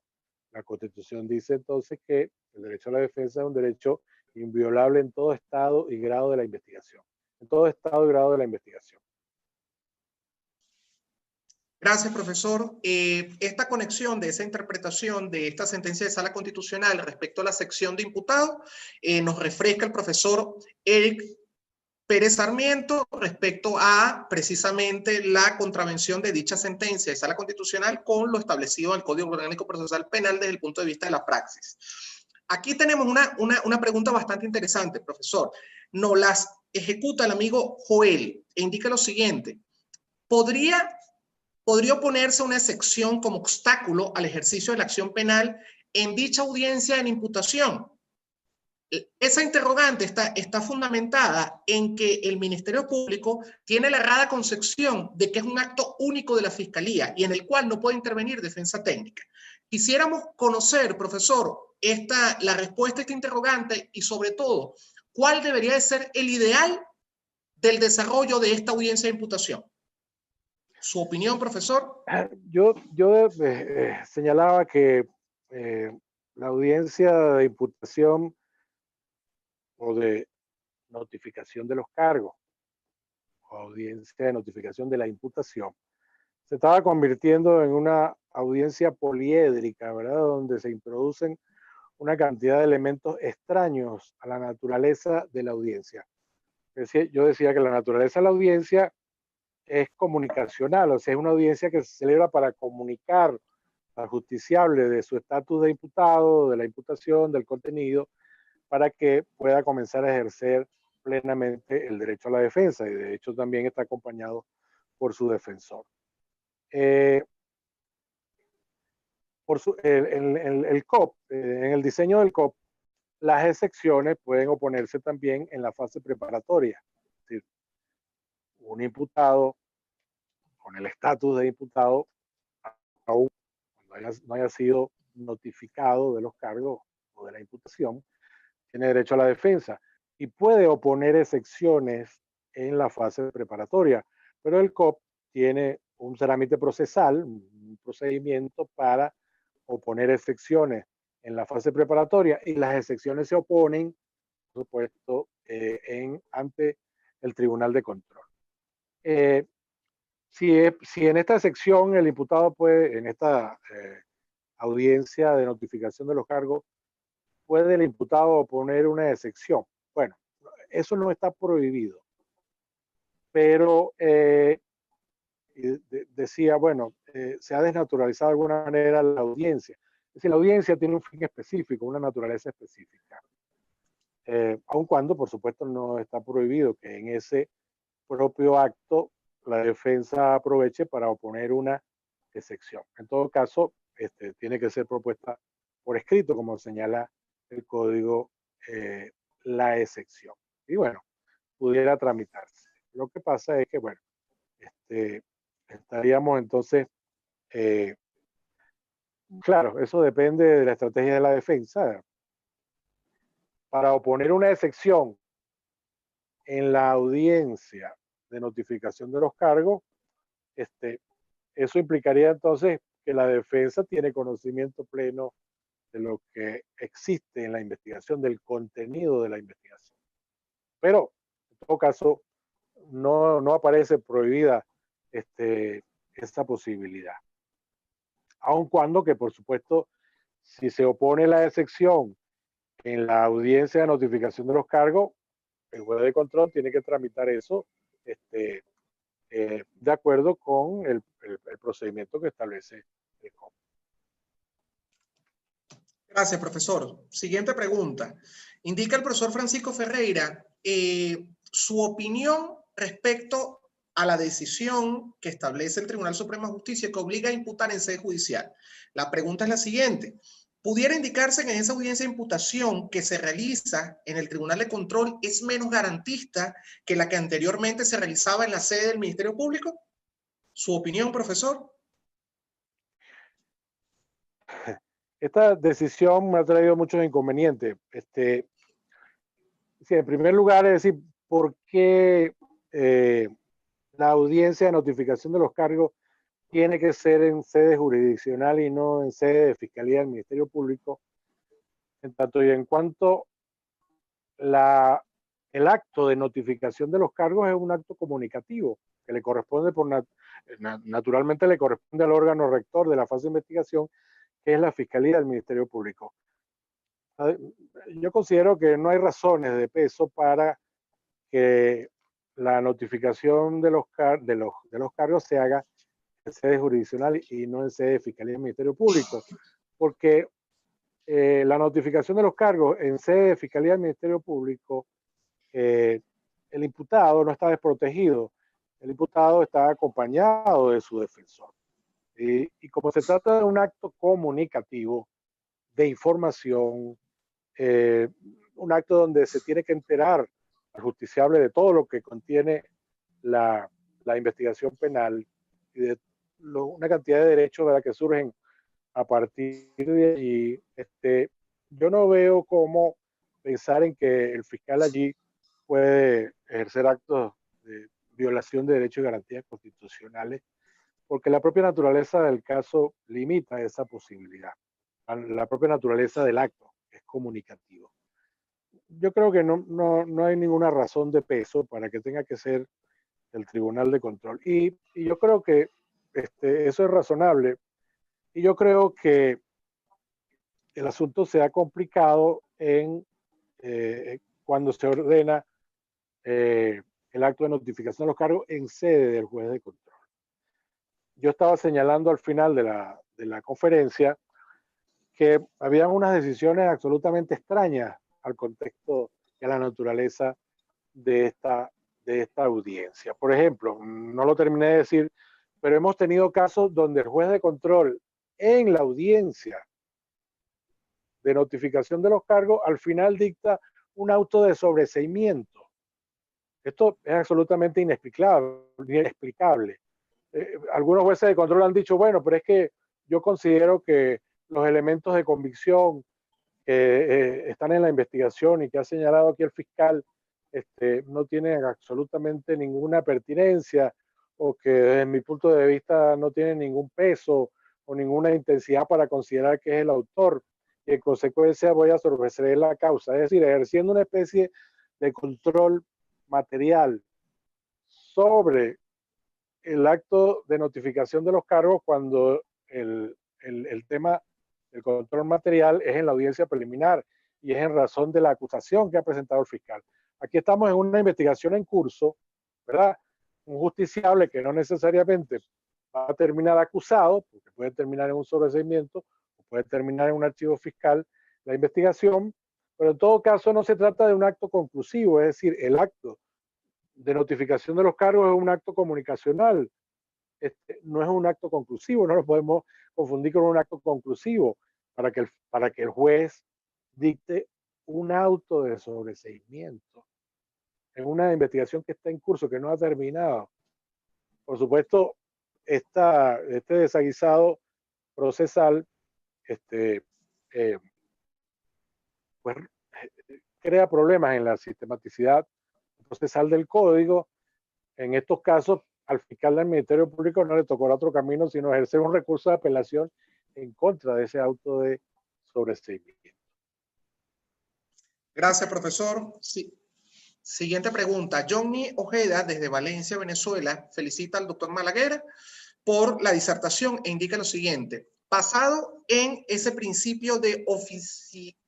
La Constitución dice entonces que el derecho a la defensa es un derecho inviolable en todo estado y grado de la investigación. En todo estado y grado de la investigación. Gracias, profesor. Esta conexión de esa interpretación de esta sentencia de Sala Constitucional respecto a la sección de imputado nos refresca el profesor Eric Pérez Sarmiento respecto a precisamente la contravención de dicha sentencia de Sala Constitucional con lo establecido en el Código Orgánico Procesal Penal desde el punto de vista de la praxis. Aquí tenemos una pregunta bastante interesante, profesor. Nos las ejecuta el amigo Joel e indica lo siguiente. ¿Podría oponerse una excepción como obstáculo al ejercicio de la acción penal en dicha audiencia en imputación? Esa interrogante está fundamentada en que el Ministerio Público tiene la errada concepción de que es un acto único de la Fiscalía y en el cual no puede intervenir defensa técnica. Quisiéramos conocer, profesor, la respuesta a esta interrogante y sobre todo, ¿cuál debería de ser el ideal del desarrollo de esta audiencia de imputación? ¿Su opinión, profesor? Yo señalaba que la audiencia de imputación o de notificación de los cargos o audiencia de notificación de la imputación se estaba convirtiendo en una audiencia poliédrica, ¿verdad? Donde se introducen una cantidad de elementos extraños a la naturaleza de la audiencia. Yo decía que la naturaleza de la audiencia es comunicacional, o sea, es una audiencia que se celebra para comunicar al justiciable de su estatus de imputado, de la imputación, del contenido, para que pueda comenzar a ejercer plenamente el derecho a la defensa, y de hecho también está acompañado por su defensor. El COP, en el diseño del COP, las excepciones pueden oponerse también en la fase preparatoria. Es decir, un imputado con el estatus de imputado, aún no haya sido notificado de los cargos o de la imputación, tiene derecho a la defensa y puede oponer excepciones en la fase preparatoria. Pero el COP tiene un trámite procesal, un procedimiento para oponer excepciones en la fase preparatoria, y las excepciones se oponen, por supuesto, ante el Tribunal de Control. Si en esta sección el imputado puede, en esta audiencia de notificación de los cargos, puede el imputado oponer una excepción. Bueno, eso no está prohibido, pero decía, bueno, se ha desnaturalizado de alguna manera la audiencia. Es decir, la audiencia tiene un fin específico, una naturaleza específica. Aun cuando, por supuesto, no está prohibido que en ese propio acto la defensa aproveche para oponer una excepción. En todo caso, tiene que ser propuesta por escrito, como señala el código, la excepción. Y bueno, pudiera tramitarse. Lo que pasa es que, bueno, estaríamos entonces, claro, eso depende de la estrategia de la defensa. Para oponer una excepción en la audiencia de notificación de los cargos, eso implicaría entonces que la defensa tiene conocimiento pleno de lo que existe en la investigación, del contenido de la investigación. Pero, en todo caso, no aparece prohibida esta posibilidad. Aun cuando que, por supuesto, si se opone la excepción en la audiencia de notificación de los cargos, el juez de control tiene que tramitar eso de acuerdo con el procedimiento que establece el COP. Gracias, profesor. Siguiente pregunta. Indica el profesor Francisco Ferreira su opinión respecto a la decisión que establece el Tribunal Supremo de Justicia que obliga a imputar en sede judicial. La pregunta es la siguiente. pudiera indicarse que en esa audiencia de imputación que se realiza en el Tribunal de Control es menos garantista que la que anteriormente se realizaba en la sede del Ministerio Público. ¿Su opinión, profesor? Esta decisión me ha traído muchos inconvenientes. Sí, en primer lugar, es decir, ¿por qué la audiencia de notificación de los cargos tiene que ser en sede jurisdiccional y no en sede de Fiscalía del Ministerio Público? En tanto y en cuanto el acto de notificación de los cargos es un acto comunicativo que le corresponde naturalmente le corresponde al órgano rector de la fase de investigación, que es la Fiscalía del Ministerio Público. Yo considero que no hay razones de peso para que la notificación de los cargos se haga en sede jurisdiccional y no en sede de Fiscalía del Ministerio Público, porque la notificación de los cargos en sede de Fiscalía del Ministerio Público, el imputado no está desprotegido, el imputado está acompañado de su defensor. Y como se trata de un acto comunicativo, de información, un acto donde se tiene que enterar al justiciable de todo lo que contiene la investigación penal y de una cantidad de derechos, ¿verdad?, que surgen a partir de allí, yo no veo cómo pensar en que el fiscal allí puede ejercer actos de violación de derechos y garantías constitucionales, porque la propia naturaleza del caso limita esa posibilidad. La propia naturaleza del acto es comunicativo. Yo creo que no hay ninguna razón de peso para que tenga que ser el Tribunal de Control. Y yo creo que eso es razonable. Y yo creo que el asunto se ha complicado cuando se ordena el acto de notificación de los cargos en sede del juez de control. Yo estaba señalando al final de la conferencia que había unas decisiones absolutamente extrañas al contexto y a la naturaleza de esta audiencia. Por ejemplo, no lo terminé de decir, pero hemos tenido casos donde el juez de control en la audiencia de notificación de los cargos al final dicta un auto de sobreseimiento. Esto es absolutamente inexplicable. Algunos jueces de control han dicho, bueno, pero es que yo considero que los elementos de convicción que están en la investigación y que ha señalado aquí el fiscal no tienen absolutamente ninguna pertinencia, o que desde mi punto de vista no tienen ningún peso o ninguna intensidad para considerar que es el autor, y en consecuencia voy a sobreseer la causa. Es decir, ejerciendo una especie de control material sobre el acto de notificación de los cargos, cuando el tema del control material es en la audiencia preliminar y es en razón de la acusación que ha presentado el fiscal. Aquí estamos en una investigación en curso, ¿verdad? Un justiciable que no necesariamente va a terminar acusado, porque puede terminar en un sobreseimiento o puede terminar en un archivo fiscal la investigación, pero en todo caso no se trata de un acto conclusivo, es decir, el acto de notificación de los cargos es un acto comunicacional, no es un acto conclusivo, no lo podemos confundir con un acto conclusivo para que el juez dicte un auto de sobreseimiento en una investigación que está en curso, que no ha terminado. Por supuesto, este desaguisado procesal pues, crea problemas en la sistematicidad procesal del código. En estos casos, al fiscal del Ministerio Público no le tocó otro camino sino ejercer un recurso de apelación en contra de ese auto de sobreseimiento. Gracias, profesor. Sí. Siguiente pregunta. Johnny Ojeda, desde Valencia, Venezuela, felicita al doctor Malaguer por la disertación e indica lo siguiente. Basado en ese principio de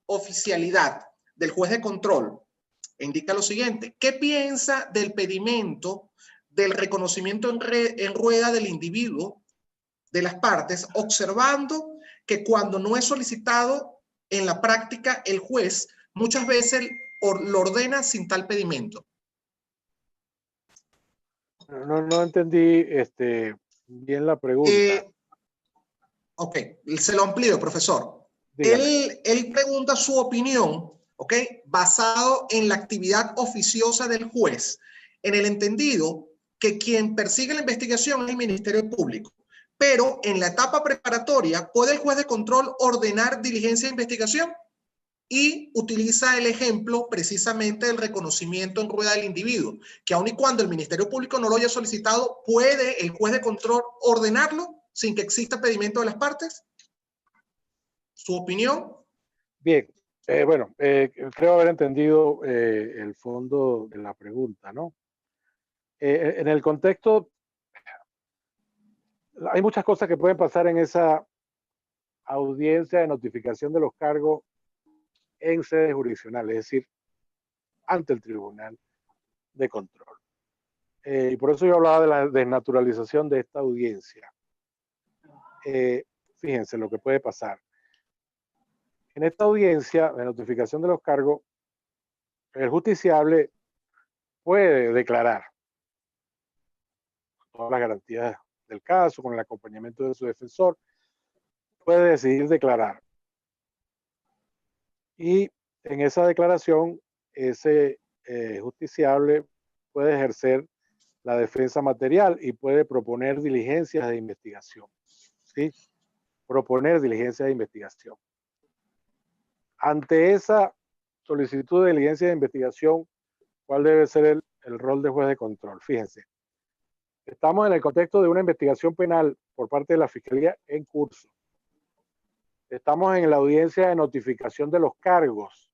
oficialidad del juez de control, indica lo siguiente. ¿Qué piensa del pedimento del reconocimiento en rueda del individuo de las partes, observando que cuando no es solicitado en la práctica el juez muchas veces lo ordena sin tal pedimento? No entendí bien la pregunta. Ok, se lo amplío, profesor. Él pregunta su opinión, ¿ok? Basado en la actividad oficiosa del juez, en el entendido que quien persigue la investigación es el Ministerio Público, pero en la etapa preparatoria puede el juez de control ordenar diligencia de investigación y utiliza el ejemplo precisamente del reconocimiento en rueda del individuo, que aun y cuando el Ministerio Público no lo haya solicitado, ¿puede el juez de control ordenarlo sin que exista pedimento de las partes? ¿Su opinión? Bien, bueno, creo haber entendido el fondo de la pregunta, ¿no? En el contexto, hay muchas cosas que pueden pasar en esa audiencia de notificación de los cargos en sede jurisdiccional, es decir, ante el tribunal de control. Y por eso yo hablaba de la desnaturalización de esta audiencia. Fíjense lo que puede pasar. En esta audiencia de notificación de los cargos, el justiciable puede declarar todas las garantías del caso, con el acompañamiento de su defensor, puede decidir declarar. Y en esa declaración, ese justiciable puede ejercer la defensa material y puede proponer diligencias de investigación. ¿Sí? Proponer diligencias de investigación. Ante esa solicitud de diligencia de investigación, ¿cuál debe ser el rol de juez de control? Fíjense, estamos en el contexto de una investigación penal por parte de la Fiscalía en curso. Estamos en la audiencia de notificación de los cargos,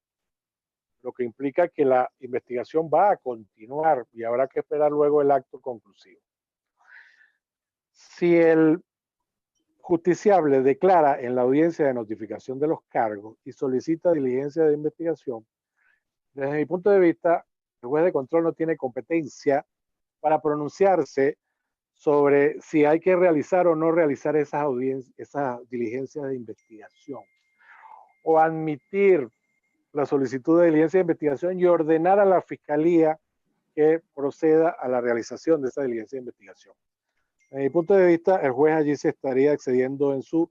lo que implica que la investigación va a continuar y habrá que esperar luego el acto conclusivo. Si el justiciable declara en la audiencia de notificación de los cargos y solicita diligencia de investigación, desde mi punto de vista, el juez de control no tiene competencia para pronunciarse sobre si hay que realizar o no realizar esas diligencias de investigación, o admitir la solicitud de diligencia de investigación y ordenar a la Fiscalía que proceda a la realización de esa diligencia de investigación. Desde mi punto de vista, el juez allí se estaría excediendo en su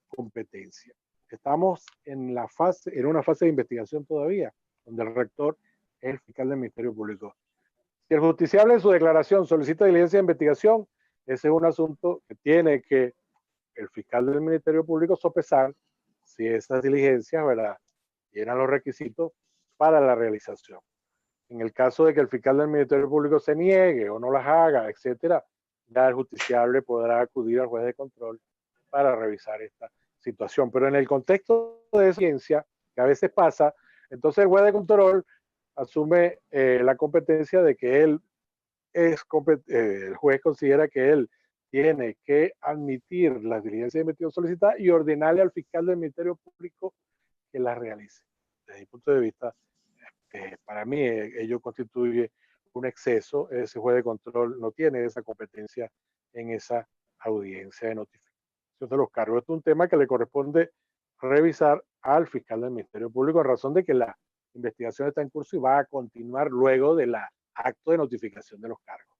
competencia. Estamos en una fase de investigación todavía, donde el rector es el fiscal del Ministerio Público. Si el justiciable en su declaración solicita diligencia de investigación, ese es un asunto que tiene que el fiscal del Ministerio Público sopesar si esas diligencias, ¿verdad?, llenan los requisitos para la realización. En el caso de que el fiscal del Ministerio Público se niegue o no las haga, etcétera, ya el justiciable podrá acudir al juez de control para revisar esta situación. Pero en el contexto de ciencia, que a veces pasa, entonces el juez de control asume la competencia de que él el juez considera que él tiene que admitir las diligencias de investigación solicitadas y ordenarle al fiscal del Ministerio Público que las realice. Desde mi punto de vista, para mí ello constituye un exceso. Ese juez de control no tiene esa competencia en esa audiencia de notificación de los cargos. Esto es un tema que le corresponde revisar al fiscal del Ministerio Público en razón de que la investigación está en curso y va a continuar luego del acto de notificación de los cargos.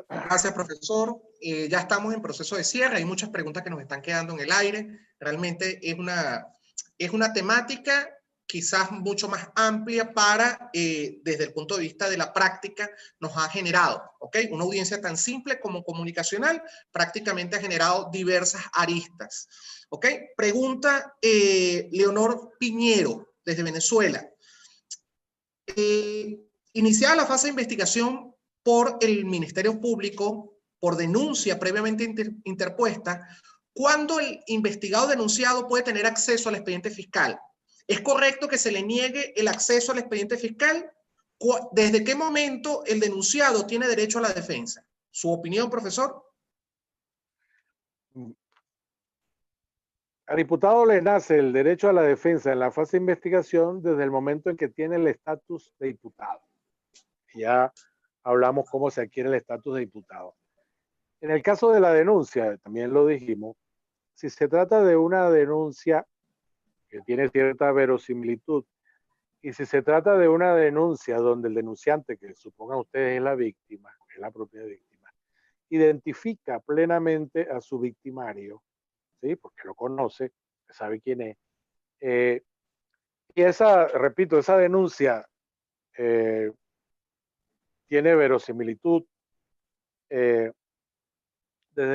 Gracias, profesor. Ya estamos en proceso de cierre. Hay muchas preguntas que nos están quedando en el aire. Realmente es una temática quizás mucho más amplia para, desde el punto de vista de la práctica, nos ha generado, ¿ok? Una audiencia tan simple como comunicacional prácticamente ha generado diversas aristas, ¿ok? Pregunta Leonor Piñero, desde Venezuela. Iniciada la fase de investigación por el Ministerio Público, por denuncia previamente interpuesta, ¿cuándo el investigado denunciado puede tener acceso al expediente fiscal? ¿Es correcto que se le niegue el acceso al expediente fiscal? ¿Desde qué momento el denunciado tiene derecho a la defensa? ¿Su opinión, profesor? Al imputado le nace el derecho a la defensa en la fase de investigación desde el momento en que tiene el estatus de imputado. Ya hablamos cómo se adquiere el estatus de imputado. En el caso de la denuncia, también lo dijimos, si se trata de una denuncia que tiene cierta verosimilitud y si se trata de una denuncia donde el denunciante, que supongan ustedes es la víctima, es la propia víctima, identifica plenamente a su victimario, ¿sí? Porque lo conoce, sabe quién es. Y esa, repito, esa denuncia tiene verosimilitud. Desde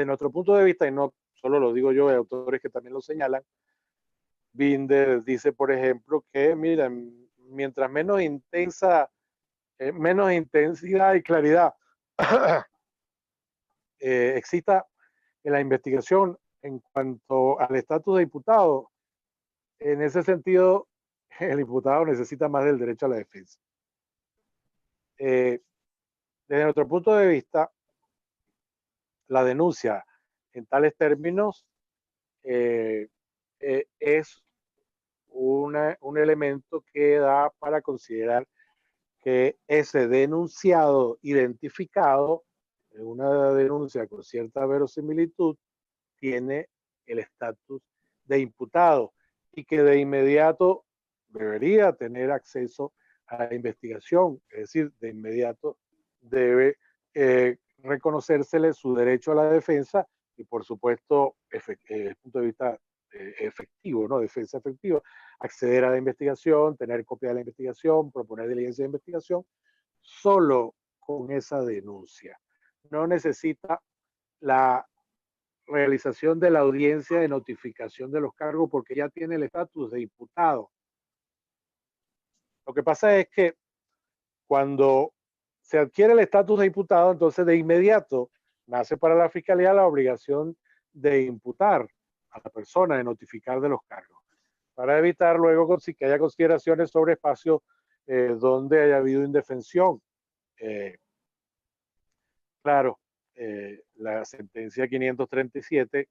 nuestro punto de vista, y no solo lo digo yo, hay autores que también lo señalan, Binder dice, por ejemplo, que, mira, mientras menos intensidad y claridad exista en la investigación en cuanto al estatus de diputado, en ese sentido, el diputado necesita más del derecho a la defensa. Desde nuestro punto de vista, la denuncia en tales términos es un elemento que da para considerar que ese denunciado identificado en una denuncia con cierta verosimilitud tiene el estatus de imputado y que de inmediato debería tener acceso a la investigación, es decir, de inmediato debe reconocérsele su derecho a la defensa y, por supuesto, desde el punto de vista efectivo, ¿no? Defensa efectiva, acceder a la investigación, tener copia de la investigación, proponer diligencia de investigación, solo con esa denuncia. No necesita la realización de la audiencia de notificación de los cargos porque ya tiene el estatus de imputado. Lo que pasa es que cuando se adquiere el estatus de imputado, entonces de inmediato nace para la fiscalía la obligación de imputar a la persona, de notificar de los cargos, para evitar luego que haya consideraciones sobre espacios donde haya habido indefensión. Claro, la sentencia 537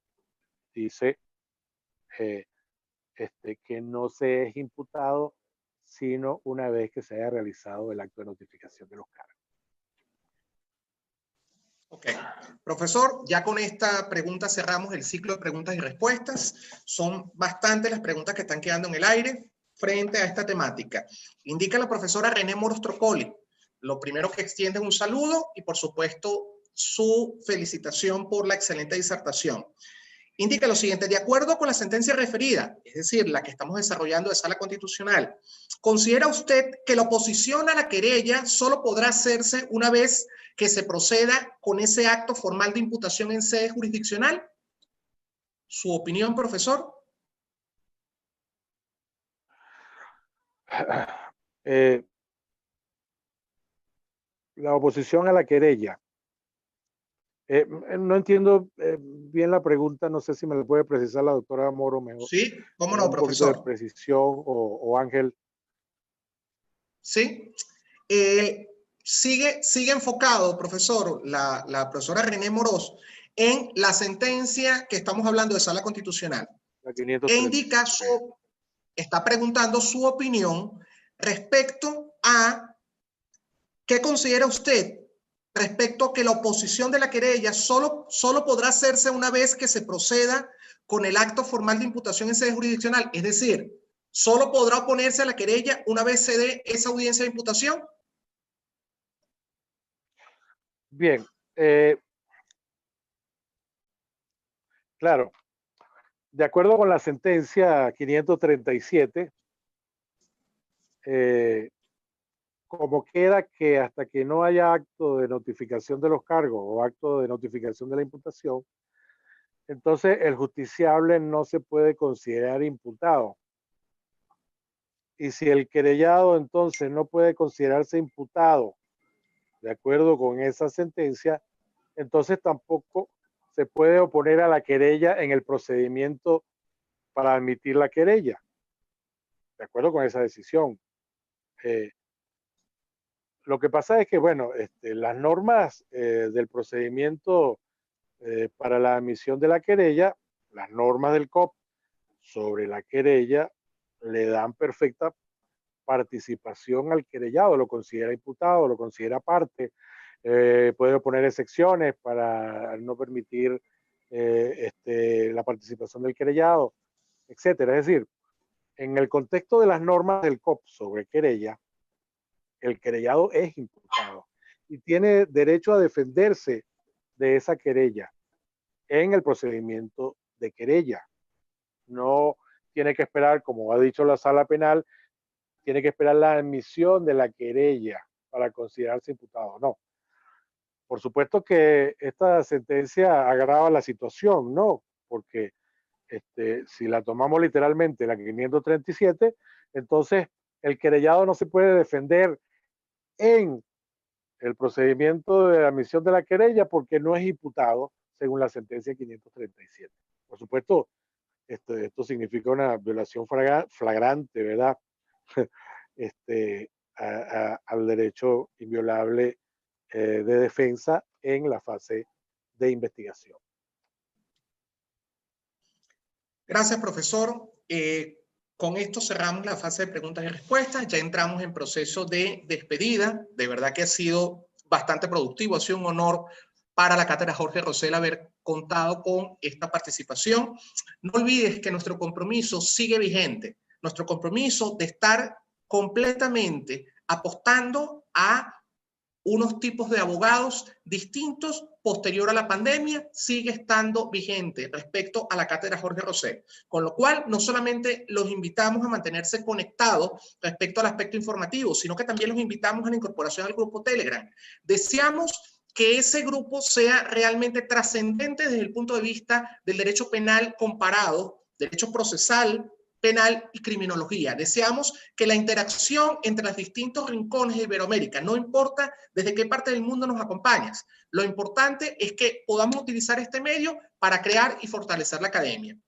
dice que no se es imputado sino una vez que se haya realizado el acto de notificación de los cargos. Ok. Profesor, ya con esta pregunta cerramos el ciclo de preguntas y respuestas. Son bastantes las preguntas que están quedando en el aire frente a esta temática. Indica la profesora René Moros Trocoli. Lo primero que extiende es un saludo y, por supuesto, su felicitación por la excelente disertación. Indica lo siguiente: de acuerdo con la sentencia referida, es decir, la que estamos desarrollando de Sala Constitucional, ¿considera usted que la oposición a la querella solo podrá hacerse una vez que se proceda con ese acto formal de imputación en sede jurisdiccional? ¿Su opinión, profesor? La oposición a la querella. No entiendo bien la pregunta, no sé si me la puede precisar la doctora Moro mejor. Sí, cómo no, un profesor. poquito de precisión o Ángel. Sí. Sigue enfocado, profesor, la profesora René Moros, en la sentencia que estamos hablando de Sala Constitucional. La 530. E indica está preguntando su opinión respecto a qué considera usted respecto a que la oposición de la querella solo podrá hacerse una vez que se proceda con el acto formal de imputación en sede jurisdiccional. Es decir, solo podrá oponerse a la querella una vez se dé esa audiencia de imputación. Bien, claro, de acuerdo con la sentencia 537, como queda que hasta que no haya acto de notificación de los cargos o acto de notificación de la imputación, entonces el justiciable no se puede considerar imputado. Y si el querellado entonces no puede considerarse imputado, de acuerdo con esa sentencia, entonces tampoco se puede oponer a la querella en el procedimiento para admitir la querella, de acuerdo con esa decisión. Lo que pasa es que, bueno, las normas del procedimiento para la admisión de la querella, las normas del COP sobre la querella le dan perfecta participación al querellado, lo considera imputado, lo considera parte, puede poner excepciones para no permitir la participación del querellado, etcétera. Es decir, en el contexto de las normas del COP sobre querella, el querellado es imputado y tiene derecho a defenderse de esa querella en el procedimiento de querella. No tiene que esperar, como ha dicho la sala penal, tiene que esperar la admisión de la querella para considerarse imputado. No. Por supuesto que esta sentencia agrava la situación, ¿no? Porque si la tomamos literalmente, la 537, entonces el querellado no se puede defender en el procedimiento de admisión de la querella porque no es imputado según la sentencia 537. Por supuesto, esto significa una violación flagrante, ¿verdad? Al derecho inviolable de defensa en la fase de investigación. Gracias, profesor. Con esto cerramos la fase de preguntas y respuestas. Ya entramos en proceso de despedida. De verdad que ha sido bastante productivo. Ha sido un honor para la cátedra Jorge Rosell haber contado con esta participación. No olvides que nuestro compromiso sigue vigente. Nuestro compromiso de estar completamente apostando a unos tipos de abogados distintos posterior a la pandemia sigue estando vigente respecto a la cátedra Jorge Rosell. Con lo cual, no solamente los invitamos a mantenerse conectados respecto al aspecto informativo, sino que también los invitamos a la incorporación al grupo Telegram. Deseamos que ese grupo sea realmente trascendente desde el punto de vista del derecho penal comparado, derecho procesal, penal y criminología. Deseamos que la interacción entre los distintos rincones de Iberoamérica, no importa desde qué parte del mundo nos acompañas, lo importante es que podamos utilizar este medio para crear y fortalecer la academia.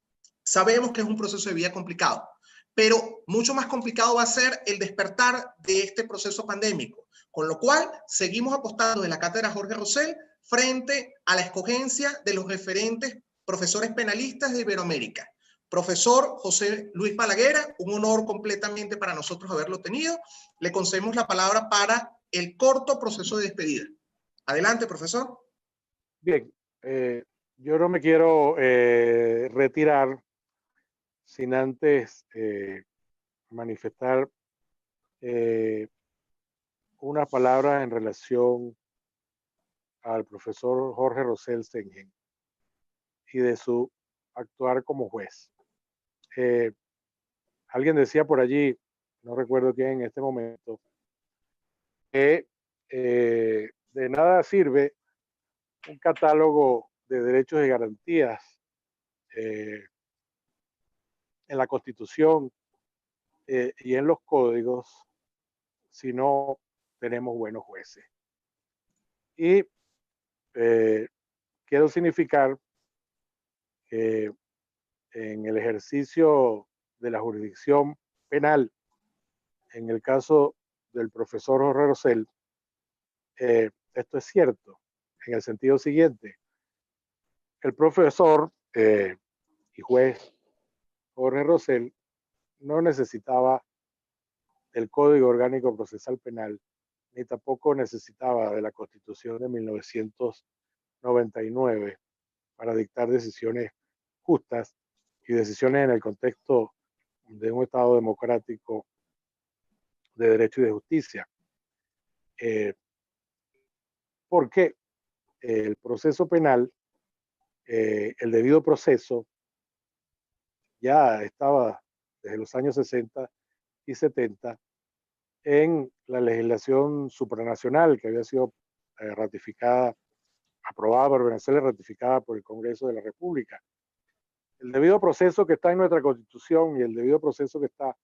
Sabemos que es un proceso de vida complicado, pero mucho más complicado va a ser el despertar de este proceso pandémico, con lo cual seguimos apostando de la cátedra Jorge Rosell frente a la escogencia de los referentes profesores penalistas de Iberoamérica. Profesor José Luis Malaguera, un honor completamente para nosotros haberlo tenido. Le concedemos la palabra para el corto proceso de despedida. Adelante, profesor. Bien, yo no me quiero retirar sin antes manifestar unas palabras en relación al profesor Jorge Rosell Sengen y de su actuar como juez. Alguien decía por allí, no recuerdo quién en este momento, que de nada sirve un catálogo de derechos y garantías en la Constitución y en los códigos si no tenemos buenos jueces. Y quiero significar que en el ejercicio de la jurisdicción penal, en el caso del profesor Jorge Rosell, esto es cierto, en el sentido siguiente. El profesor y juez Jorge Rosell no necesitaba del Código Orgánico Procesal Penal, ni tampoco necesitaba de la Constitución de 1999 para dictar decisiones justas y decisiones en el contexto de un Estado democrático de derecho y de justicia. Porque el proceso penal, el debido proceso, ya estaba desde los años 60 y 70 en la legislación supranacional que había sido ratificada, aprobada por Venezuela y ratificada por el Congreso de la República. El debido proceso que está en nuestra Constitución y el debido proceso que está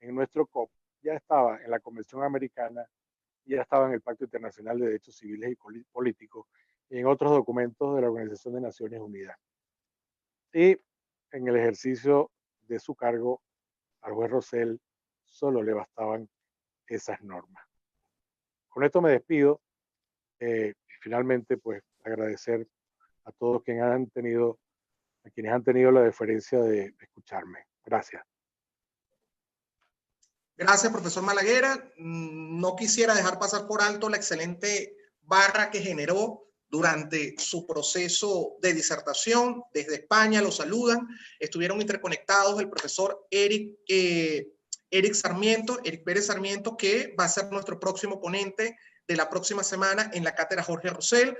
en nuestro COP ya estaba en la Convención Americana, ya estaba en el Pacto Internacional de Derechos Civiles y Políticos y en otros documentos de la Organización de Naciones Unidas. Y en el ejercicio de su cargo, al juez Rosell solo le bastaban esas normas. Con esto me despido y finalmente pues agradecer a todos quienes han tenido la deferencia de escucharme. Gracias. Gracias, profesor Malaguera. No quisiera dejar pasar por alto la excelente barra que generó durante su proceso de disertación. Desde España lo saludan. Estuvieron interconectados el profesor Eric Pérez Sarmiento, que va a ser nuestro próximo ponente de la próxima semana en la cátedra Jorge Rosell.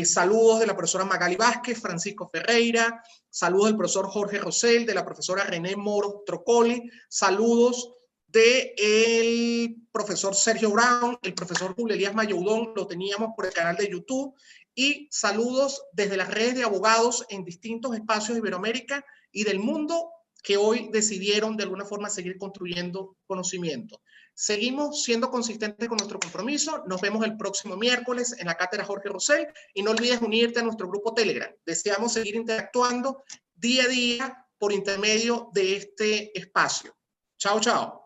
Saludos de la profesora Magali Vázquez, Francisco Ferreira, saludos del profesor Jorge Rosell, de la profesora René Moro Trocoli, saludos del profesor Sergio Brown, el profesor Julio Elías Mayoudón, lo teníamos por el canal de YouTube, y saludos desde las redes de abogados en distintos espacios de Iberoamérica y del mundo que hoy decidieron de alguna forma seguir construyendo conocimiento. Seguimos siendo consistentes con nuestro compromiso. Nos vemos el próximo miércoles en la cátedra Jorge Rosell y no olvides unirte a nuestro grupo Telegram. Deseamos seguir interactuando día a día por intermedio de este espacio. Chao, chao.